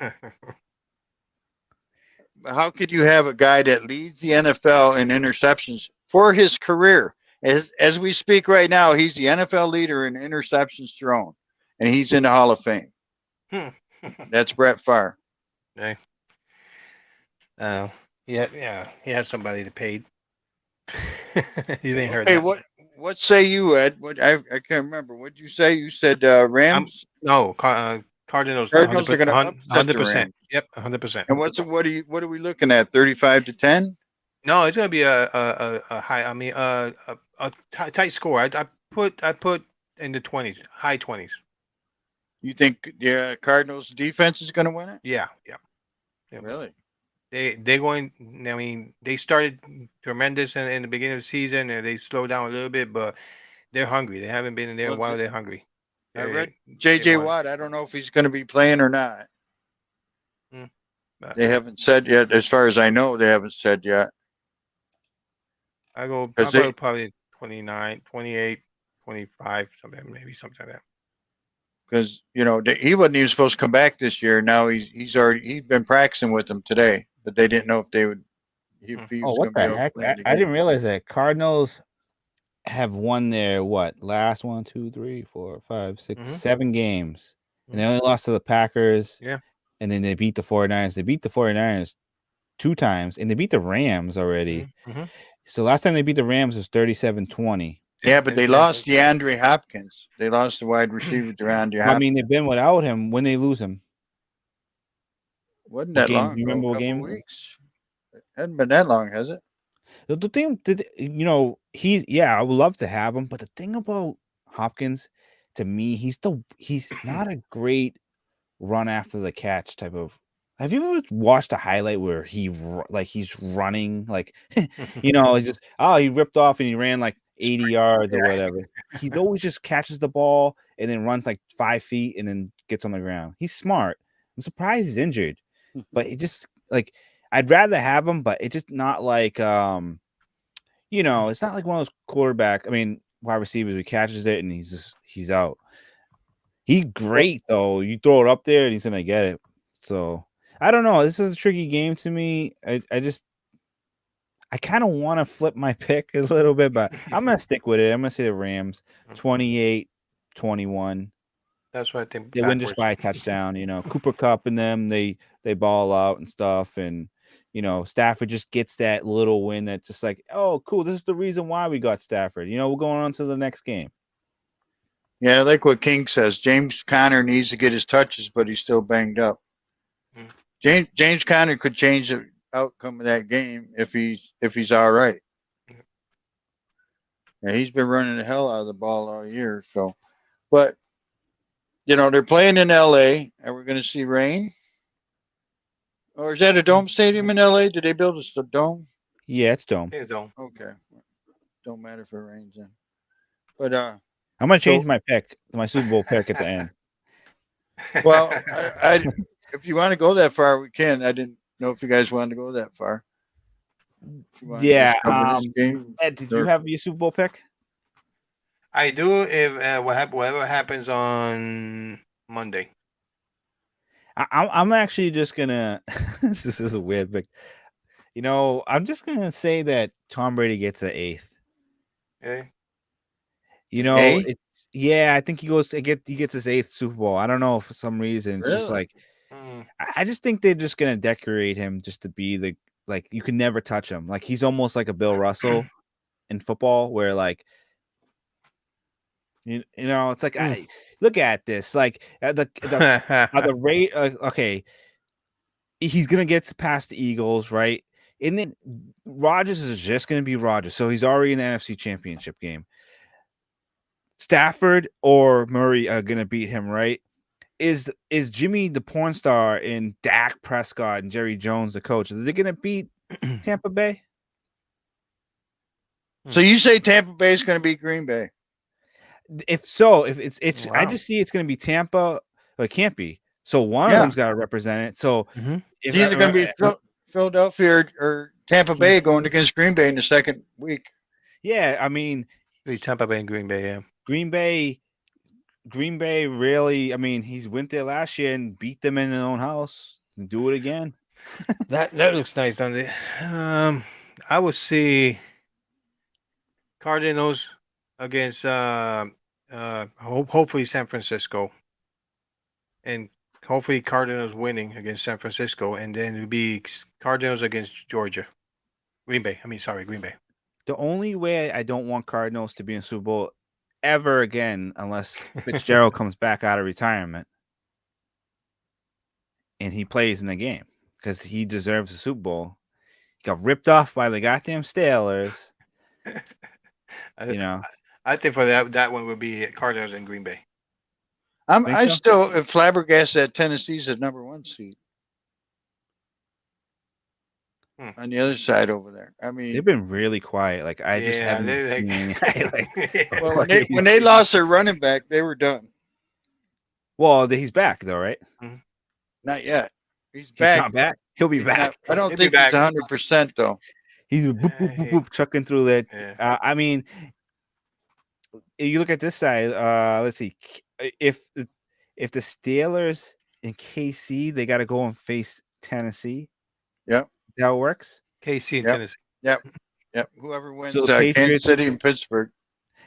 How could you have a guy that leads the NFL in interceptions for his career? As we speak right now, he's the NFL leader in interceptions thrown, and he's in the Hall of Fame. That's Brett Favre. Okay. Yeah, he has somebody to pay. You didn't heard Hey, that. what say you, Ed? What I can't remember. What did you say? You said Rams. No, Cardinals. Cardinals are going to upset the 100%. Rams. Yep, 100%. And what are we looking at? 35-10. No, it's gonna be a high. I mean, a tight score. I put in the 20s, high 20s. You think the Cardinals defense is going to win it? Yeah. Really? They're going. I mean, they started tremendous in the beginning of the season, and they slowed down a little bit, but they're hungry. They haven't been in there in a while. They're hungry. I read J.J. Watt. I don't know if he's going to be playing or not. They haven't said yet. As far as I know, they haven't said yet. I'll go probably 29, 28, 25, something like that. Because he wasn't even supposed to come back this year. Now he's been practicing with them today, but they didn't know if they would. If he was what the heck? I didn't realize that Cardinals have won their last 1, 2, 3, 4, 5, 6, 7 games, and they only lost to the Packers. Yeah, and then they beat the 49ers. They beat the 49ers 2 times, and they beat the Rams already. So last time they beat the Rams was 37-20. Yeah, but they lost DeAndre Hopkins. They lost the wide receiver DeAndre Hopkins. I mean, they've been without him. When they lose him, wasn't that long? Do you remember what game? Weeks. It hasn't been that long, has it? The thing, I would love to have him, but the thing about Hopkins, to me, he's not a great run after the catch type of. Have you ever watched a highlight where he's running it's just he ripped off and he ran like 80 yards or whatever. He always just catches the ball and then runs like 5 feet and then gets on the ground. He's smart. I'm surprised he's injured, but it just I'd rather have him, but it's just not like it's not like one of those quarterback. I mean, wide receivers who catches it and he's out. He's great though. You throw it up there and he's gonna get it. So I don't know. This is a tricky game to me. I kind of want to flip my pick a little bit, but I'm gonna stick with it. I'm gonna say the Rams 28-21. That's what I think. They win just by a touchdown. Cooper Kupp and them, they ball out and stuff, and Stafford just gets that little win that's just like, oh, cool. This is the reason why we got Stafford. We're going on to the next game. Yeah, I like what King says. James Conner needs to get his touches, but he's still banged up. James Conner could change the outcome of that game if he's all right. Yeah, he's been running the hell out of the ball all year. So, but they're playing in L.A. and we're going to see rain. Or is that a dome stadium in L.A.? Did they build a dome? Yeah, it's dome. It's dome. Okay, don't matter if it rains then. But I'm gonna change my pick, my Super Bowl pick at the end. Well, I if you want to go that far, we can. I didn't know if you guys wanted to go that far. Yeah. Ed, did you have your Super Bowl pick? I do. If whatever happens on Monday. I'm actually just gonna. This is a weird pick. I'm just gonna say that Tom Brady gets an 8th. Okay. I think he gets his 8th Super Bowl. I don't know, for some reason. It's just like I just think they're just gonna decorate him just to be you can never touch him. Like he's almost like a Bill Russell in football, where it's like I look at this the rate. Okay, he's gonna get past the Eagles, right? And then Rodgers is just gonna be Rodgers, so he's already in the NFC Championship game. Stafford or Murray are gonna beat him, right? Is Jimmy the porn star and Dak Prescott and Jerry Jones the coach? Are they gonna beat Tampa Bay. So you say Tampa Bay is going to beat Green Bay? If it's, I Wow. just see it's going to be Tampa. Well, it can't be. So one of Yeah. them's got to represent it. So Mhm. It's either going to be Philadelphia or Tampa Bay going against Green Bay in the second week. yeah, I mean, Be Tampa Bay and Green Bay. Yeah. Green Bay really. I mean, he's went there last year and beat them in their own house. Do it again. That looks nice, doesn't it? I would see Cardinals against hopefully San Francisco, and hopefully Cardinals winning against San Francisco, and then it would be Cardinals against Georgia, Green Bay. Green Bay. The only way I don't want Cardinals to be in Super Bowl ever again, unless Fitzgerald comes back out of retirement and he plays in the game, because he deserves a Super Bowl. He got ripped off by the goddamn Steelers. You know, I think for that one would be Cardinals and Green Bay. I so? still flabbergasted that Tennessee's the number 1 seed. On the other side over there. I mean, they've been really quiet. Like I just haven't seen any highlights. Well, when they lost their running back, they were done. Well, he's back though, right? Not yet. He's back. He's not back. He'll be back. I don't think he's 100% though. He's boop, boop, boop, boop, chucking through that. Yeah. I mean, you look at this side. Let's see. If the Steelers and KC, they got to go and face Tennessee. Yep. Is that how it works? KC and Tennessee. Yep. Whoever wins, So Kansas City and Pittsburgh.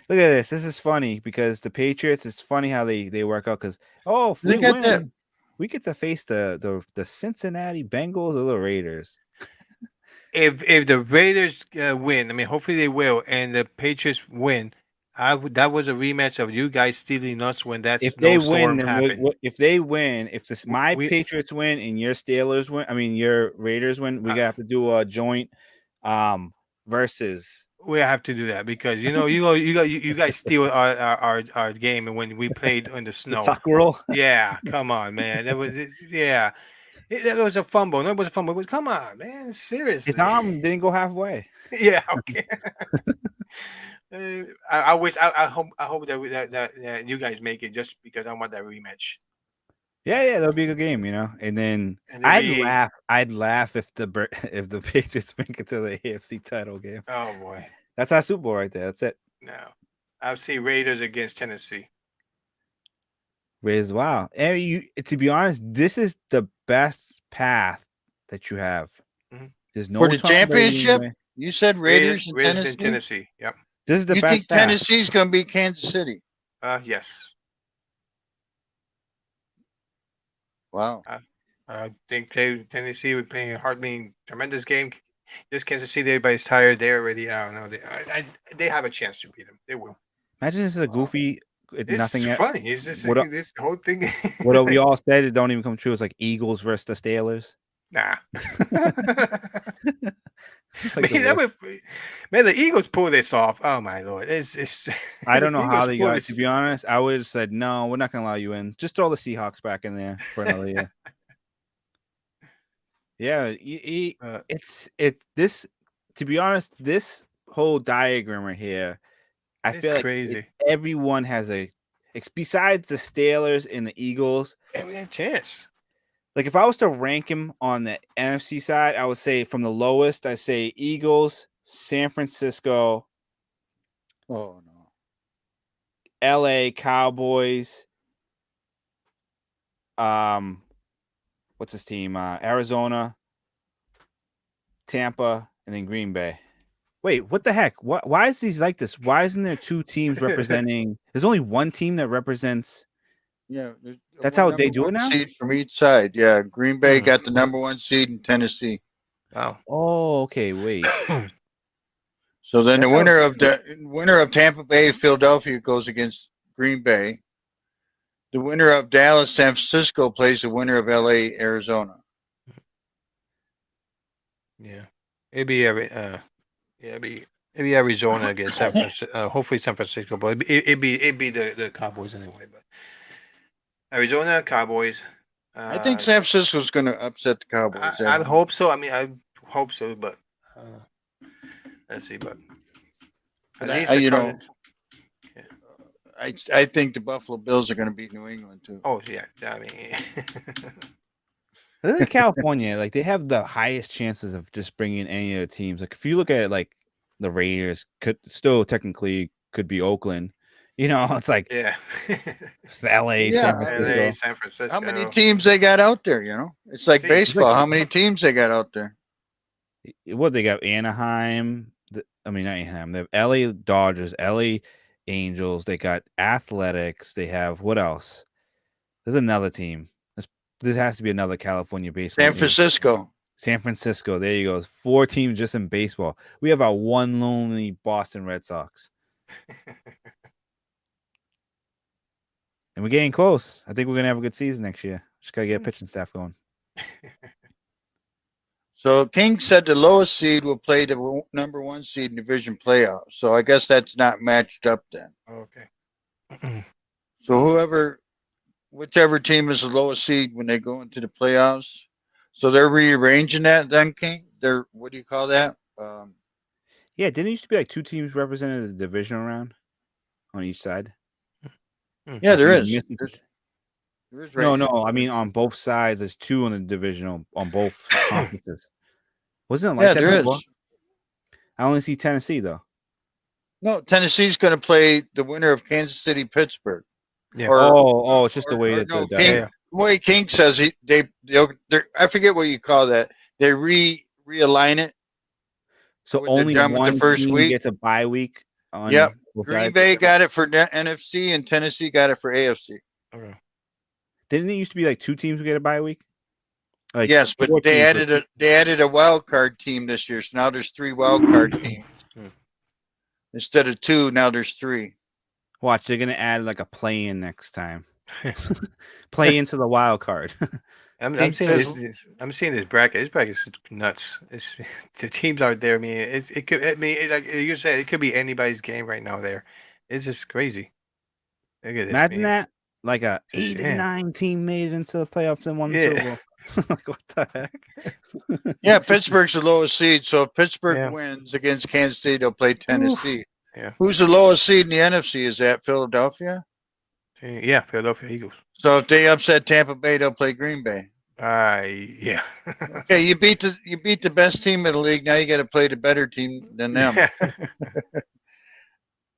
Look at this. This is funny because the Patriots. It's funny how they work out because if They got that. we get to face the Cincinnati Bengals or the Raiders. If the Raiders win, I mean, hopefully they will, and the Patriots win, that was a rematch of you guys stealing us when that snowstorm happened. If they win, if my Patriots win and your Steelers win, I mean your Raiders win, we gotta have to do a joint versus. We have to do that because you guys steal our game, and when we played in the snow. The tuck roll? Yeah, come on, man. That was That was a fumble. No, it was a fumble. It was, come on, man. Seriously. His arm didn't go halfway. Yeah. Okay. I wish. I hope that you guys make it just because I want that rematch. Yeah, that'll be a good game, And then I'd laugh if the Patriots make it to the AFC title game. Oh boy, that's our Super Bowl right there. That's it. No, I'll see Raiders against Tennessee. Raiders, wow. And to be honest, this is the best path that you have. Mm-hmm. There's no for the championship. You said Raiders in Tennessee. Yep. This is the best. You think Tennessee's going to beat Kansas City? Yes. Wow. I think Tennessee would play a tremendous game. Just Kansas City, everybody's tired. They're already out. No, they have a chance to beat them. They will. Imagine this is a goofy. It's funny. It's just this whole thing. What we all said, it don't even come true. It's like Eagles versus the Steelers. Nah. The Eagles pull this off. Oh my Lord. It's I don't know how they got it. To be honest, I would have said, no, we're not going to allow you in. Just throw the Seahawks back in there for another year. Yeah. It's this, to be honest, this whole diagram right here, I feel like crazy. Everyone has besides the Steelers and the Eagles. Every chance. Like if I was to rank him on the NFC side, I would say from the lowest, I say Eagles, San Francisco. Oh no. LA Cowboys. What's his team? Arizona, Tampa, and then Green Bay. Wait, what the heck? Why is these like this? Why isn't there two teams representing? There's only one team that represents. Yeah, that's how they do it now. Seed from each side. Yeah, Green Bay got the number 1 seed in Tennessee. Wow. Oh, okay. Wait. So then the winner of Tampa Bay, Philadelphia goes against Green Bay. The winner of Dallas, San Francisco plays the winner of LA, Arizona. Yeah, it'd be Arizona against San Francisco. Hopefully San Francisco, but it'd be the Cowboys anyway. But Arizona Cowboys. I think San Francisco's going to upset the Cowboys. I hope so. I mean, hope so, but let's see. But at And least the Cardinals. I think the Buffalo Bills are going to beat New England too. Oh yeah, I mean, I think California, like they have the highest chances of just bringing any of the teams. Like if you look at it, like the Raiders could still technically could be Oakland. You know, it's like yeah. it's LA, Yeah, San I mean, Francisco. LA, San Francisco. How many teams they got out there? You know, it's like See, baseball. How many teams they got out there? What they got? Anaheim. I mean, not Anaheim. They have LA Dodgers, LA Angels. They got Athletics. They have what else? There's another team. This has to be another California baseball San team. Francisco. San Francisco. There you go. It's 4 teams just in baseball. We have our one lonely Boston Red Sox. And we're getting close. I think we're going to have a good season next year. Just got to get a pitching staff going. So King said the lowest seed will play the number 1 seed in division playoffs. So I guess that's not matched up then. Okay. So whichever team is the lowest seed when they go into the playoffs. So they're rearranging that then, King? What do you call that? Yeah, didn't it used to be like 2 teams represented the divisional round on each side? Yeah, there is. There is right no. I mean, on both sides, there's 2 on the divisional on both conferences. Wasn't it like that before? Is. I only see Tennessee though. No, Tennessee's going to play the winner of Kansas City, Pittsburgh. Yeah. It's just the way that the way King says I forget what you call that. They realign it. So only one team gets a bye week. Yep. Green Bay got it for NFC and Tennessee got it for AFC. Okay. Didn't it used to be like 2 teams would get a bye week? Like yes, but they added a wild card team this year. So now there's 3 wild card teams. Instead of 2, now there's 3. Watch, they're gonna add like a play-in next time. Play into the wild card. I'm seeing this bracket. This bracket is nuts. The teams out there. I mean, it could. I mean, like you said, it could be anybody's game right now. There, it's just crazy. Look at this. Imagine that, like a 8-9 team made it into the playoffs and won the Super Bowl. Like what the heck? Yeah, Pittsburgh's the lowest seed. So if Pittsburgh wins against Kansas City, they'll play Tennessee. Oof. Yeah. Who's the lowest seed in the NFC? Is that Philadelphia? Yeah, Philadelphia Eagles. So if they upset Tampa Bay, they'll play Green Bay. Yeah. Okay, you beat the best team in the league. Now you got to play the better team than them.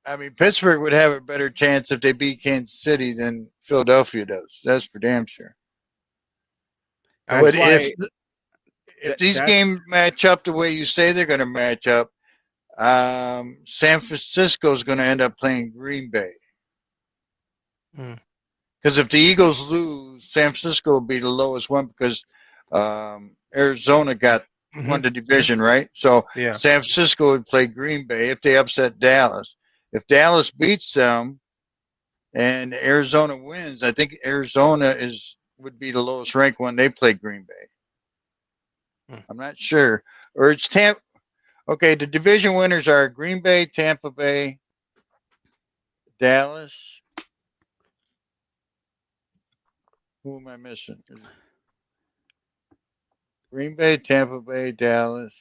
I mean, Pittsburgh would have a better chance if they beat Kansas City than Philadelphia does. That's for damn sure. But if these games match up the way you say they're going to match up, San Francisco is going to end up playing Green Bay. Because if the Eagles lose, San Francisco will be the lowest one because Arizona won the division, right? So San Francisco would play Green Bay if they upset Dallas. If Dallas beats them and Arizona wins, I think Arizona would be the lowest ranked one. They play Green Bay. I'm not sure. Or it's Tampa. Okay, the division winners are Green Bay, Tampa Bay, Dallas. Who am I missing? Green Bay, Tampa Bay, Dallas,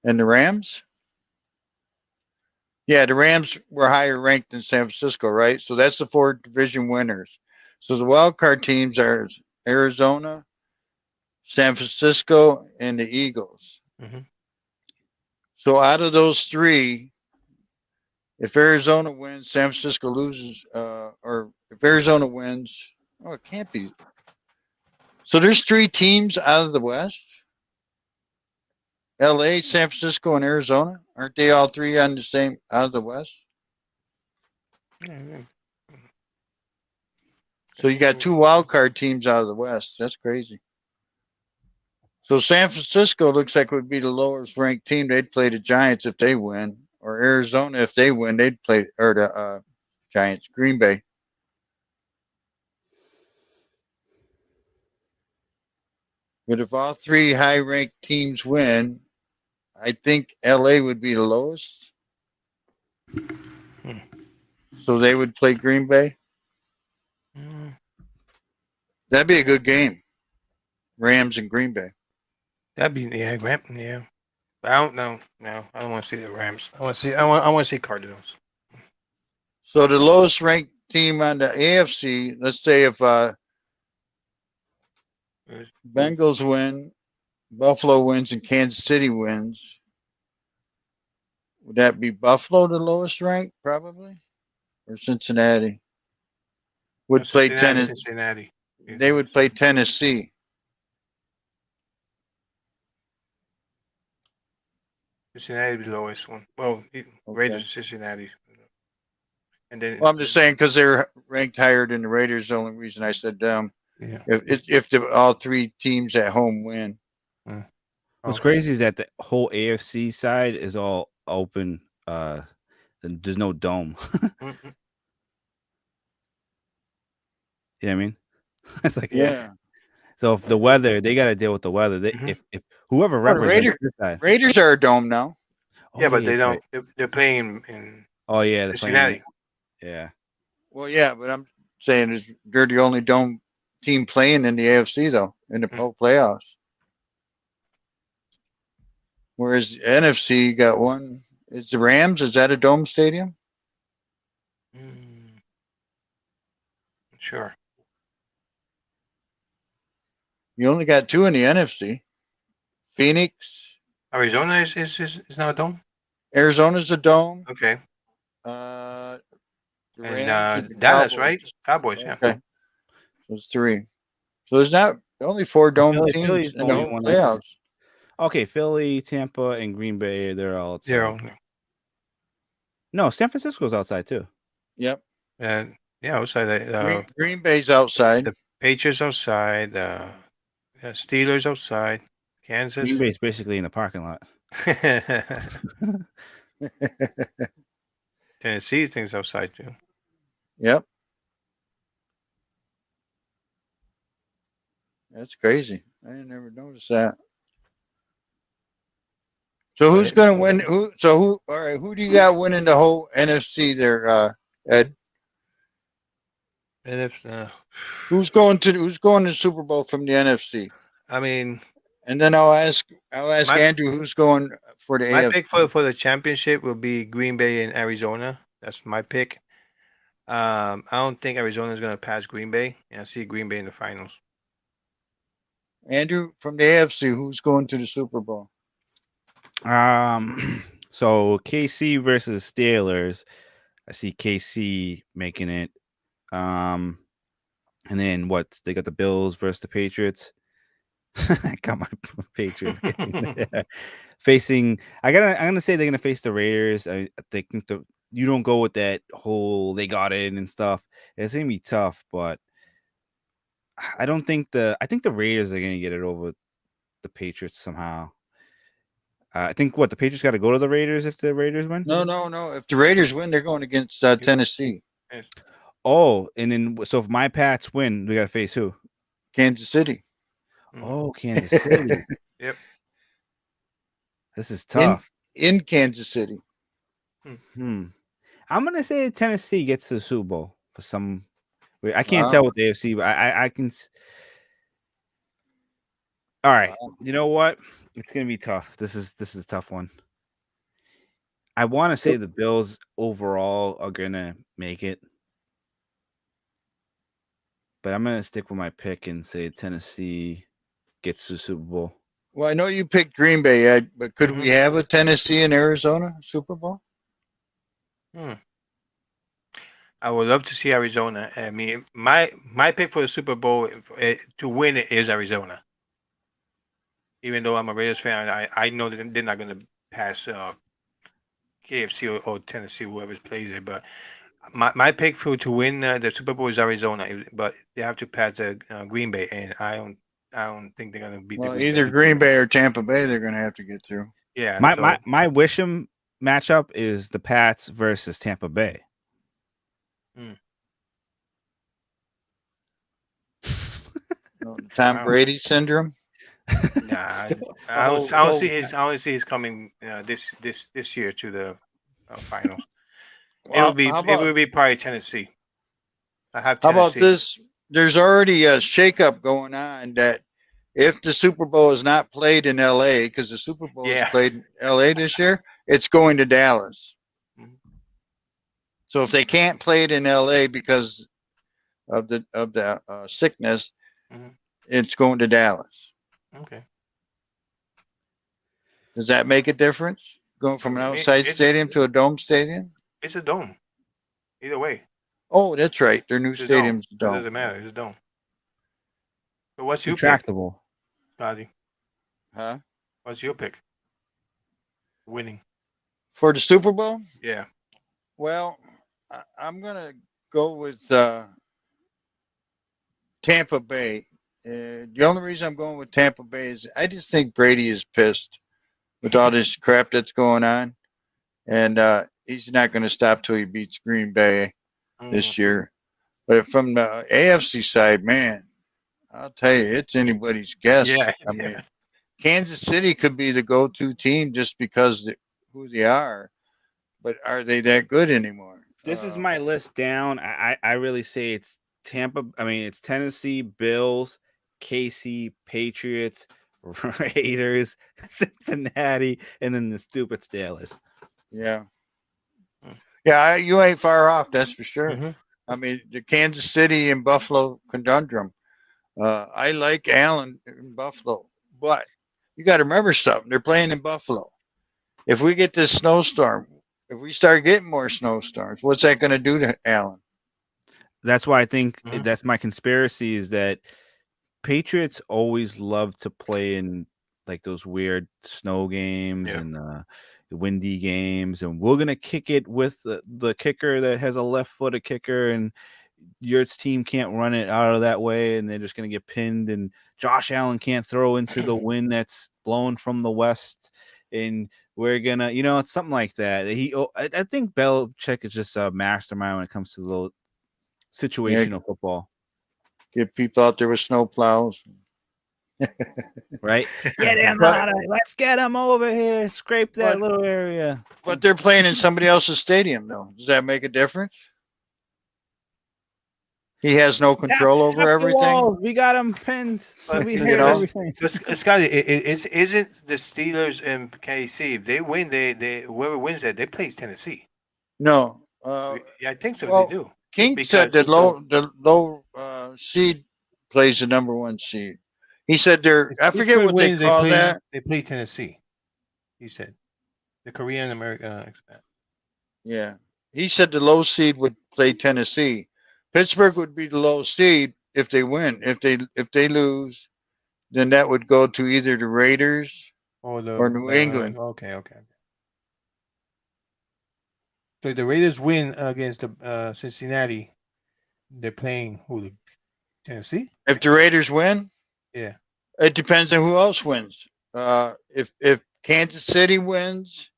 and the Rams? Yeah, the Rams were higher ranked than San Francisco, right? So that's the 4 division winners. So the wild card teams are Arizona, San Francisco, and the Eagles. So out of those 3, if Arizona wins, San Francisco loses, or if Arizona wins, it can't be. So there's 3 teams out of the West. LA, San Francisco, and Arizona. Aren't they all 3 on the same out of the West? So you got 2 wild card teams out of the West. That's crazy. So San Francisco looks like would be the lowest ranked team. They'd play the Giants if they win. Or Arizona, if they win, they'd play the Giants, Green Bay. But if all 3 high-ranked teams win, I think LA would be the lowest. So they would play Green Bay. That'd be a good game. Rams and Green Bay. That'd be yeah. But I don't know. No, I don't want to see the Rams. I want to see Cardinals. So the lowest ranked team on the AFC, let's say if Bengals win, Buffalo wins, and Kansas City wins, would that be Buffalo the lowest ranked probably, or Cincinnati? Would play Cincinnati. They would play Tennessee. Cincinnati the lowest one. Well, Raiders, Cincinnati. And then I'm just saying because they're ranked higher than the Raiders. The only reason I said them. Yeah. If all three teams at home win. What's crazy is that the whole AFC side is all open. There's no dome. You know what I mean? It's like So if the weather, they got to deal with the weather. If whoever represents this side, Raiders are a dome now. Yeah, but they don't. Right. They're playing in. Oh yeah, they're Cincinnati. Yeah. Well, yeah, but I'm saying they're the only dome team playing in the AFC though in the playoffs. Whereas the NFC got one. Is the Rams? Is that a dome stadium? Sure. You only got two in the NFC. Phoenix. Arizona is not a dome. Arizona's a dome. Okay. And Dallas, Cowboys. right? Cowboys, yeah. Okay. So it's three. So there's not only four dome teams in the whole playoffs. Okay, Philly, Tampa, and Green Bay, they're all outside. No, San Francisco's outside too. Yep. And outside. Green Bay's outside. The Patriots outside. Steelers outside. Kansas. Green Bay's basically in the parking lot. Tennessee things outside too. Yep. That's crazy. I never noticed that. So who's going to win? All right. Who do you got winning the whole NFC there, Ed? Who's going to the Super Bowl from the NFC? I mean, and then I'll ask Andrew who's going for the AFC. My pick for the championship will be Green Bay and Arizona. That's my pick. I don't think Arizona is going to pass Green Bay, and I see Green Bay in the finals. Andrew, from the AFC, who's going to the Super Bowl? So KC versus Steelers. I see KC making it. And then what? They got the Bills versus the Patriots. I got my Patriots facing. I'm gonna say they're gonna face the Raiders. I think you don't go with that whole they got in and stuff. It's gonna be tough, but I think the Raiders are gonna get it over the Patriots somehow. I think the Patriots got to go to the Raiders if the Raiders win. No. If the Raiders win, they're going against Tennessee. Oh, and then so if my Pats win, we got to face who? Kansas City. Oh, Kansas City. Yep. This is tough. In Kansas City. I'm gonna say Tennessee gets to the Super Bowl for some. I can't tell with the AFC, but I can. All right, you know what? It's gonna be tough. This is a tough one. I want to say the Bills overall are gonna make it, but I'm gonna stick with my pick and say Tennessee gets to the Super Bowl. Well, I know you picked Green Bay, Ed, but could we have a Tennessee and Arizona Super Bowl? I would love to see Arizona. I mean, my pick for the Super Bowl to win it is Arizona. Even though I'm a Raiders fan, I know that they're not going to pass KFC or Tennessee, whoever plays it. But my pick to win the Super Bowl is Arizona, but they have to pass the Green Bay, and I don't think they're going to beat. Well, either Green Bay or Tampa Bay, they're going to have to get through. Yeah. My wish 'em matchup is the Pats versus Tampa Bay. Tom Brady syndrome. Nah, I don't see his coming this year to the finals. Well, it will be probably Tennessee. I have Tennessee. How about this? There's already a shakeup going on that if the Super Bowl is not played in L.A., because the Super Bowl is played in L.A. this year, it's going to Dallas. Mhm. So if they can't play it in L.A. because of the sickness, Mhm. it's going to Dallas. Okay. Does that make a difference? Going from an I mean, outside stadium to a dome stadium? it's a dome. Either way, Oh, that's right. Their new it's a dome. stadium's a It dome. doesn't matter. It's a dome. So what's your pick, Retractable. Scotty? Huh? What's your pick? Winning. For the Super Bowl? Yeah. Well, I'm going to go with Tampa Bay. The only reason I'm going with Tampa Bay is I just think Brady is pissed with all this crap that's going on. And he's not going to stop till he beats Green Bay this year. But from the AFC side, man, I'll tell you, it's anybody's guess. Yeah. I mean, Kansas City could be the go-to team just because who they are, but are they that good anymore? This is my list down. I really say it's Tampa. I mean, it's Tennessee, Bills, KC, Patriots, Raiders, Cincinnati, and then the stupid Steelers. Yeah. Yeah, you ain't far off, that's for sure. Mm-hmm. I mean, the Kansas City and Buffalo conundrum. I like Allen in Buffalo, but you got to remember something. They're playing in Buffalo. If we get this snowstorm, if we start getting more snowstorms, what's that going to do to Allen? That's why I think that's my conspiracy is that Patriots always love to play in like those weird snow games and windy games, and we're gonna kick it with the kicker that has a left-footed kicker, and your team can't run it out of that way, and they're just gonna get pinned. And Josh Allen can't throw into the wind that's blowing from the west, and we're gonna, it's something like that. I think Belichick is just a mastermind when it comes to the situational football. Get people out there with snow plows. Right? Get him out of it. Let's get him over here. Scrape that little area. But they're playing in somebody else's stadium, though. Does that make a difference? He has no control over everything. We got him pinned. We You heard know? everything. Scotty, isn't the Steelers and KC? If they win, they whoever wins that, they play Tennessee. No. Yeah, I think so. Well, They do. King said the low seed plays the number one seed. He said they're. I forget what they call that. They play Tennessee. He said the Korean American expat. Yeah, he said the low seed would play Tennessee. Pittsburgh would be the low seed if they win. If they lose, then that would go to either the Raiders or New England. Okay. So if the Raiders win against the Cincinnati, they're playing who? Tennessee. If the Raiders win, yeah, it depends on who else wins. If Kansas City wins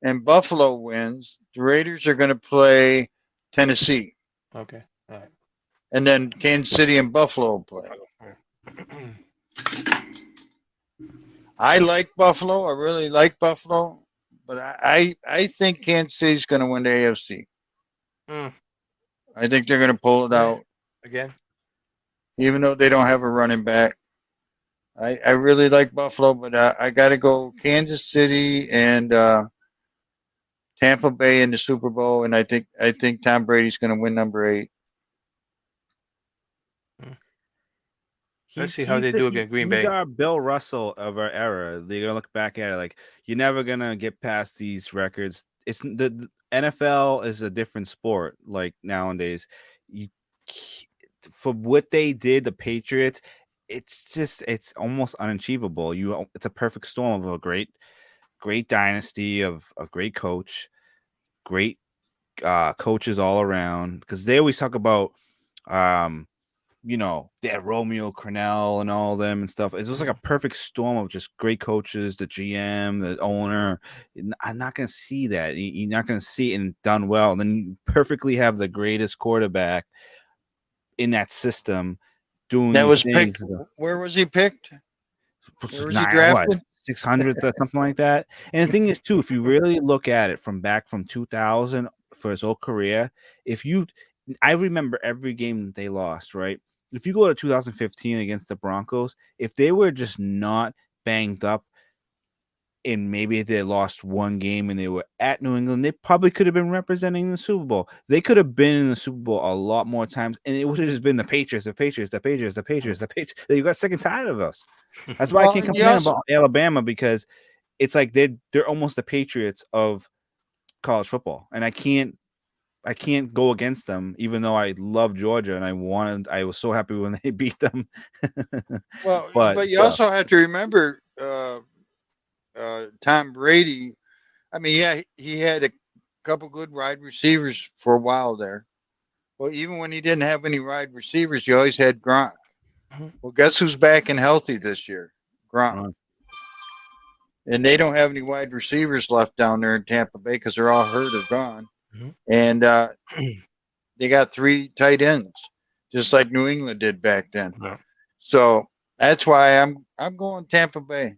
and Buffalo wins, the Raiders are going to play Tennessee. Okay. All right. And then Kansas City and Buffalo play. I like Buffalo. I really like Buffalo. But I think Kansas City's going to win the AFC. I think they're going to pull it out. Again? Even though they don't have a running back. I really like Buffalo, but I got to go Kansas City and Tampa Bay in the Super Bowl, and I think Tom Brady's going to win number 8. Let's see how they do against Green Bay. He's our Bill Russell of our era. They're gonna look back at it like you're never gonna get past these records. It's the NFL is a different sport. Like nowadays, for what they did, the Patriots, it's almost unachievable. It's a perfect storm of a great dynasty of a great coach, great coaches all around. Because they always talk about they had Romeo Crennel and all them and stuff. It was like a perfect storm of just great coaches, the GM, the owner. I'm not going to see that. You're not going to see it and done well. And then you perfectly have the greatest quarterback in that system doing that was things. Picked. Where was he picked? Where was he drafted? 600th or something like that. And the thing is, too, if you really look at it from 2000 for his whole career, I remember every game that they lost, right? if you go to 2015 against the Broncos, if they were just not banged up and maybe they lost one game and they were at New England, they probably could have been representing the Super Bowl. They could have been in the Super Bowl a lot more times, and it would have just been the Patriots. They got sick and tired of us. That's why I can't complain about Alabama, because it's like they're almost the Patriots of college football, and I can't go against them, even though I love Georgia and I was so happy when they beat them. Well, but you also have to remember Tom Brady. I mean, yeah, he had a couple good wide receivers for a while there. Well, even when he didn't have any wide receivers, he always had Gronk. Well, guess who's back and healthy this year? Gronk. And they don't have any wide receivers left down there in Tampa Bay because they're all hurt or gone. And they got 3 tight ends, just like New England did back then. So that's why I'm going Tampa Bay.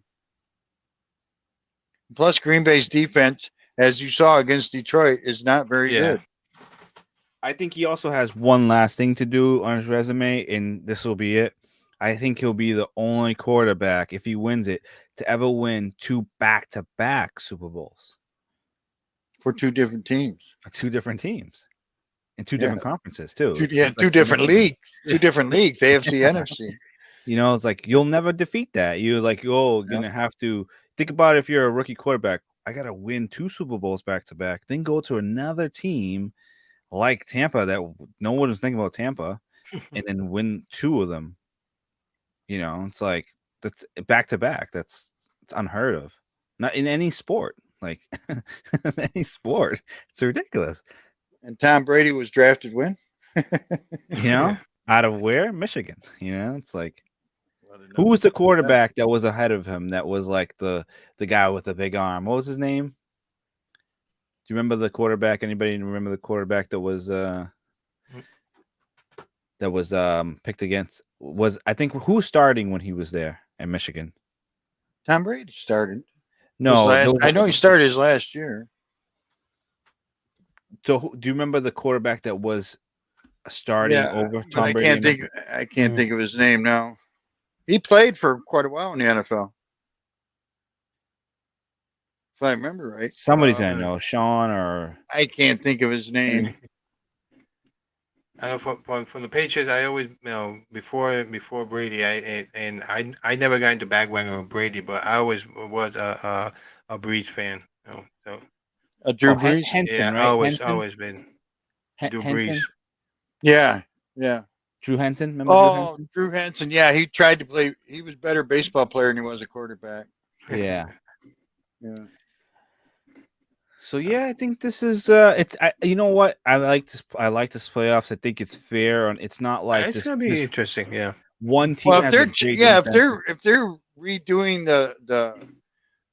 Plus, Green Bay's defense, as you saw against Detroit, is not very good. I think he also has one last thing to do on his resume, and this will be it. I think he'll be the only quarterback, if he wins it, to ever win 2 back-to-back Super Bowls. For 2 different teams. For 2 different teams. In 2 different conferences, too. 2 different leagues. 2 different leagues, AFC, NFC. You know, it's like you'll never defeat that. You're like, you're going to have to think about it. If you're a rookie quarterback, I got to win 2 Super Bowls back-to-back, then go to another team like Tampa that no one was thinking about Tampa, and then win 2 of them. You know, it's like that's back-to-back. It's unheard of. Not in any sport. Like any sport. It's ridiculous. And Tom Brady was drafted when? You know, out of where? Michigan. You know, it's like, who was the quarterback that was ahead of him? That was like the guy with the big arm. What was his name? Do you remember the quarterback? Anybody remember the quarterback that was picked against? I think who was starting when he was there in Michigan? Tom Brady started. No, I know he started his last year. So, do you remember the quarterback that was starting over Tom Brady? I can't think of his name now. He played for quite a while in the NFL, if I remember right. Somebody's gonna know, Sean, or I can't think of his name. I know from the Patriots, I always, before Brady, I never got into bandwagon of Brady, but I always was a Brees fan. So Drew Brees, Henson, right? Always been Drew Brees. Yeah. Drew Henson, remember Drew Henson. Yeah, he tried to play. He was a better baseball player than he was a quarterback. Yeah. Yeah. So yeah, I think this is you know what? I like this playoffs. I think it's fair, and it's not like it's gonna be interesting. Yeah. One team. Well, if they're redoing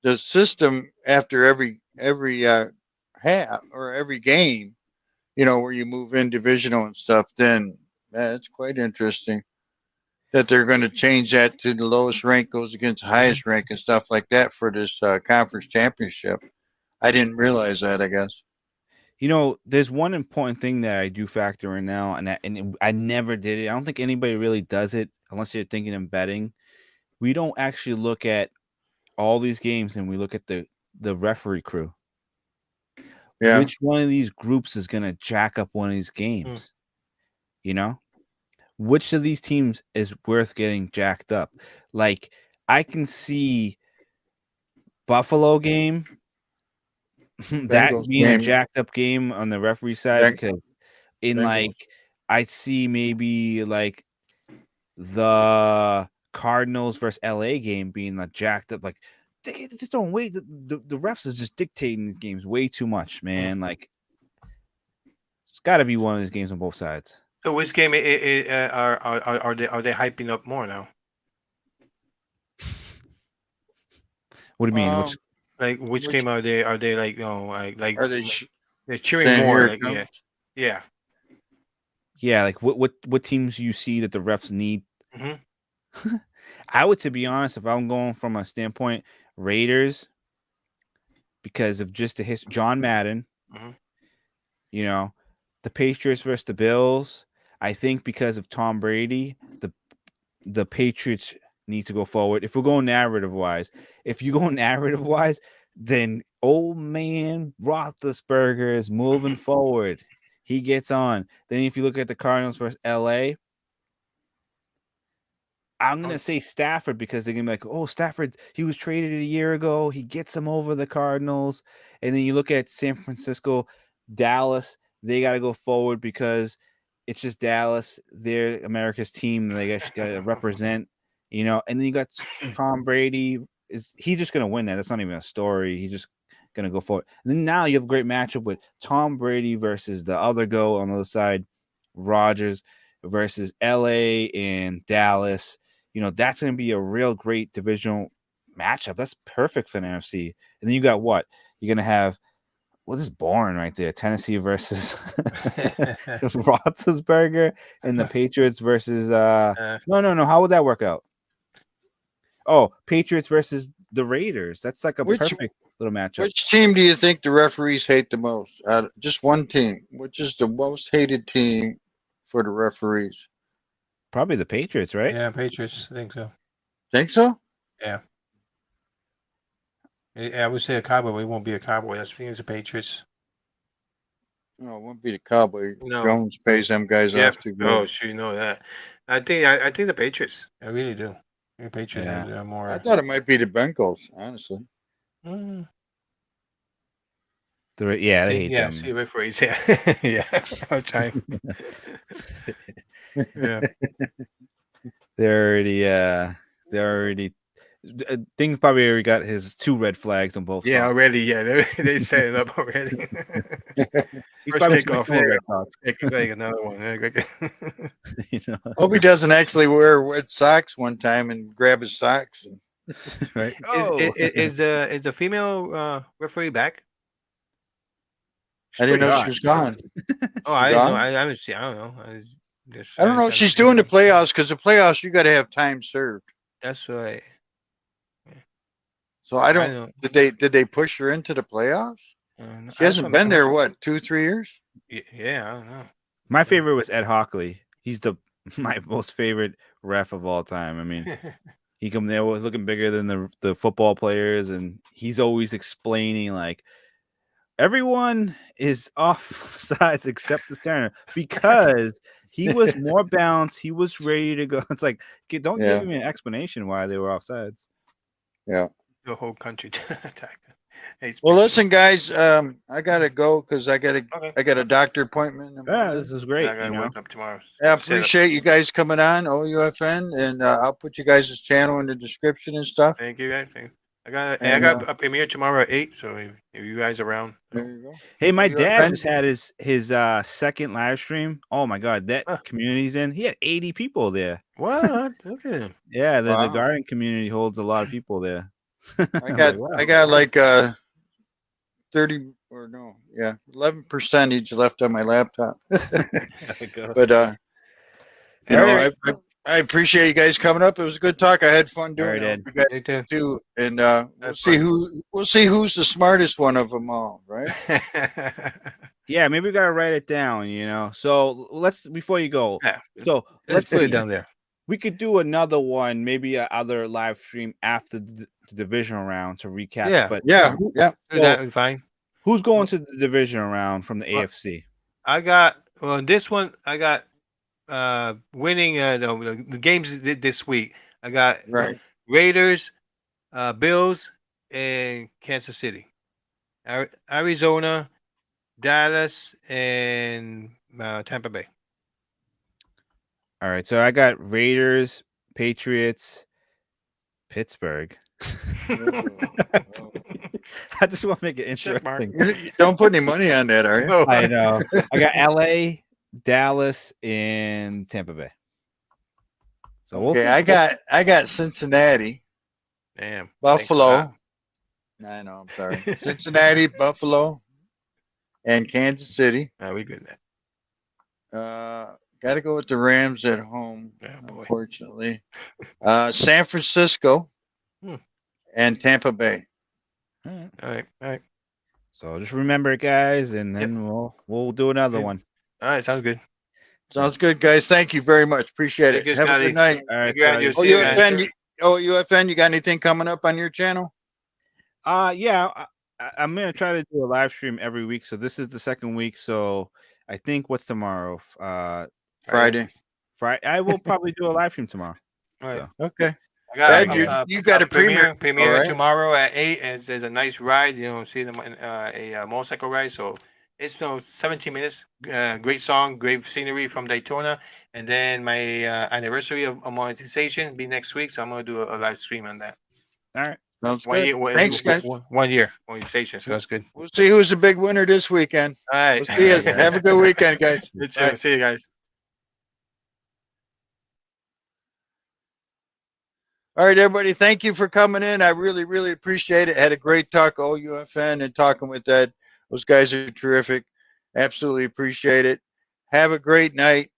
the system after every half or every game, where you move in divisional and stuff, then that's quite interesting. That they're going to change that to the lowest rank goes against the highest rank and stuff like that for this conference championship. I didn't realize that, I guess. There's one important thing that I do factor in now, and I never did it. I don't think anybody really does it unless you're thinking of betting. We don't actually look at all these games, and we look at the referee crew. Yeah. Which one of these groups is going to jack up one of these games? Which of these teams is worth getting jacked up? Like, I can see Buffalo game, that being a jacked up game on the referee side, because I see maybe like the Cardinals versus LA game being like jacked up. Like, they just don't wait. The refs is just dictating these games way too much, man. Like, it's got to be one of these games on both sides. So which game are they hyping up more now? What do you mean? Which game are they like? Like are they? They're cheering more. Like, yeah. Like what teams you see that the refs need? Mm-hmm. I would, to be honest, if I'm going from a standpoint, Raiders, because of just the history. John Madden. Mm-hmm. The Patriots versus the Bills. I think because of Tom Brady, the Patriots need to go forward. If we're going narrative wise, then old man Roethlisberger is moving forward. He gets on. Then if you look at the Cardinals versus LA, I'm gonna say Stafford because they're gonna be like, oh, Stafford, he was traded a year ago. He gets them over the Cardinals. And then you look at San Francisco, Dallas, they gotta go forward because it's just Dallas. They're America's team. They gotta represent, And then you got Tom Brady. He's just gonna win that? That's not even a story. He's just gonna go forward. And then now you have a great matchup with Tom Brady versus the other goat on the other side, Rodgers versus LA and Dallas. That's going to be a real great divisional matchup. That's perfect for an NFC. And then you got what? You're going to have, this is boring right there. Tennessee versus Roethlisberger and the Patriots versus, no. How would that work out? Oh, Patriots versus the Raiders. That's like a perfect little matchup. Which team do you think the referees hate the most? Just one team. Which is the most hated team for the referees? Probably the Patriots, right? Yeah, Patriots. I think so. Think so? Yeah. I would say a Cowboy, but it won't be a Cowboy. I think it's the Patriots. No, it won't be the Cowboy. No. Jones pays them guys off too good. Oh, sure, you know that. I think the Patriots. I really do. The Patriots are more. I thought it might be the Bengals, honestly. Mm. They hate them. See referees. Yeah, I'll try. Yeah. They're already. Ding probably already got his 2 red flags on both sides. Yeah, already. Yeah, they set it up already. First take off. Take another one. Hope he doesn't actually wear wet socks one time and grab his socks. Right. Is the female referee back? I didn't know she was gone. Oh, I didn't know. I haven't seen. I don't know. I don't know if she's doing the playoffs because the playoffs you got to have time served. That's right. So I don't. Did they push her into the playoffs? She hasn't been there. What, 2-3 years? Yeah, I don't know. My favorite was Ed Hockley. He's my most favorite ref of all time. I mean, he come there looking bigger than the football players, and he's always explaining like everyone is off sides except the center because he was more balanced. He was ready to go. It's like, don't give me an explanation why they were off sides. Yeah. The whole country attack. Well, listen, guys, I gotta go because I got a doctor appointment. Yeah, this is great. I gotta wake up tomorrow. I appreciate you guys coming on, OUFN, and I'll put you guys' channel in the description and stuff. Thank you, guys. I got a premiere tomorrow at 8, so if you guys are around. There you go. Hey, my dad just had his second live stream. Oh my god, that community's in. He had 80 people there. What? Look at him. Yeah, the garden community holds a lot of people there. I got like 30 or no, 11% left on my laptop. But I appreciate you guys coming up. It was a good talk. I had fun doing it. Too, and we'll see who's the smartest one of them all, right? Yeah, maybe we gotta write it down. So before you go. Yeah. So let's put it down there. We could do another one, maybe another live stream after the divisional round to recap. Yeah, but that would be fine. Who's going to the divisional round from the AFC? This one I got winning the games this week. I got Raiders, Bills, and Kansas City, Arizona, Dallas, and Tampa Bay. All right, so I got Raiders, Patriots, Pittsburgh. I just want to make it interesting. Don't put any money on that, are you? No. I know. I got LA, Dallas, and Tampa Bay. So we'll see. I got Cincinnati. Damn. Buffalo. I know, I'm sorry. Cincinnati, Buffalo, and Kansas City. We good then. Got to go with the Rams at home, unfortunately. San Francisco and Tampa Bay. All right. So just remember it, guys, and then we'll do another one. All right, sounds good. Sounds good, guys. Thank you very much. Appreciate Thank it. you, Have a Scotty. good night. All right, Thank you, Andrew. Scotty. See you, man. UFN, you got anything coming up on your channel? Yeah, I'm gonna try to do a live stream every week. So this is the second week. So I think what's tomorrow? Friday. Friday. I will probably do a live stream tomorrow. All right. So. Okay. I got Yeah. You got a premiere, all right? tomorrow at 8, and there's a nice ride. See them in a motorcycle ride. So it's 17 minutes. Great song, great scenery from Daytona, and then my anniversary of monetization be next week. So I'm gonna do a live stream on that. All right. Sounds 1 good. year, Thanks, guys. 1 year monetization. So that's good. We'll see who's the big winner this weekend. All right. We'll see you. Have a good weekend, guys. You too. Bye. See you guys. All right, everybody. Thank you for coming in. I really, really appreciate it. Had a great talk, OUFN, and talking with Ed. Those guys are terrific. Absolutely appreciate it. Have a great night.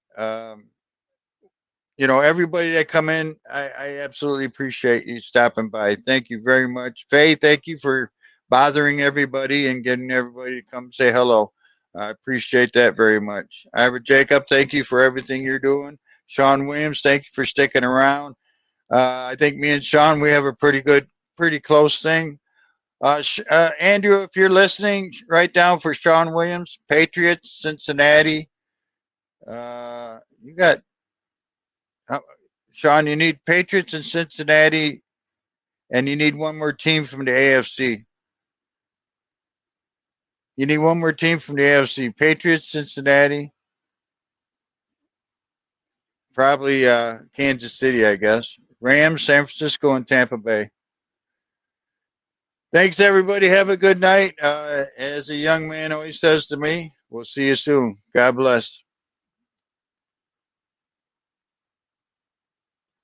Everybody that come in, I absolutely appreciate you stopping by. Thank you very much. Faye, thank you for bothering everybody and getting everybody to come say hello. I appreciate that very much. Ira Jacob, thank you for everything you're doing. Sean Williams, thank you for sticking around. I think me and Sean, we have a pretty close thing. Andrew, if you're listening, write down for Sean Williams, Patriots, Cincinnati. You got Sean. You need Patriots in Cincinnati, and you need one more team from the AFC. You need one more team from the AFC. Patriots, Cincinnati, probably Kansas City, I guess. Rams, San Francisco, and Tampa Bay. Thanks, everybody. Have a good night. As a young man always says to me, we'll see you soon. God bless.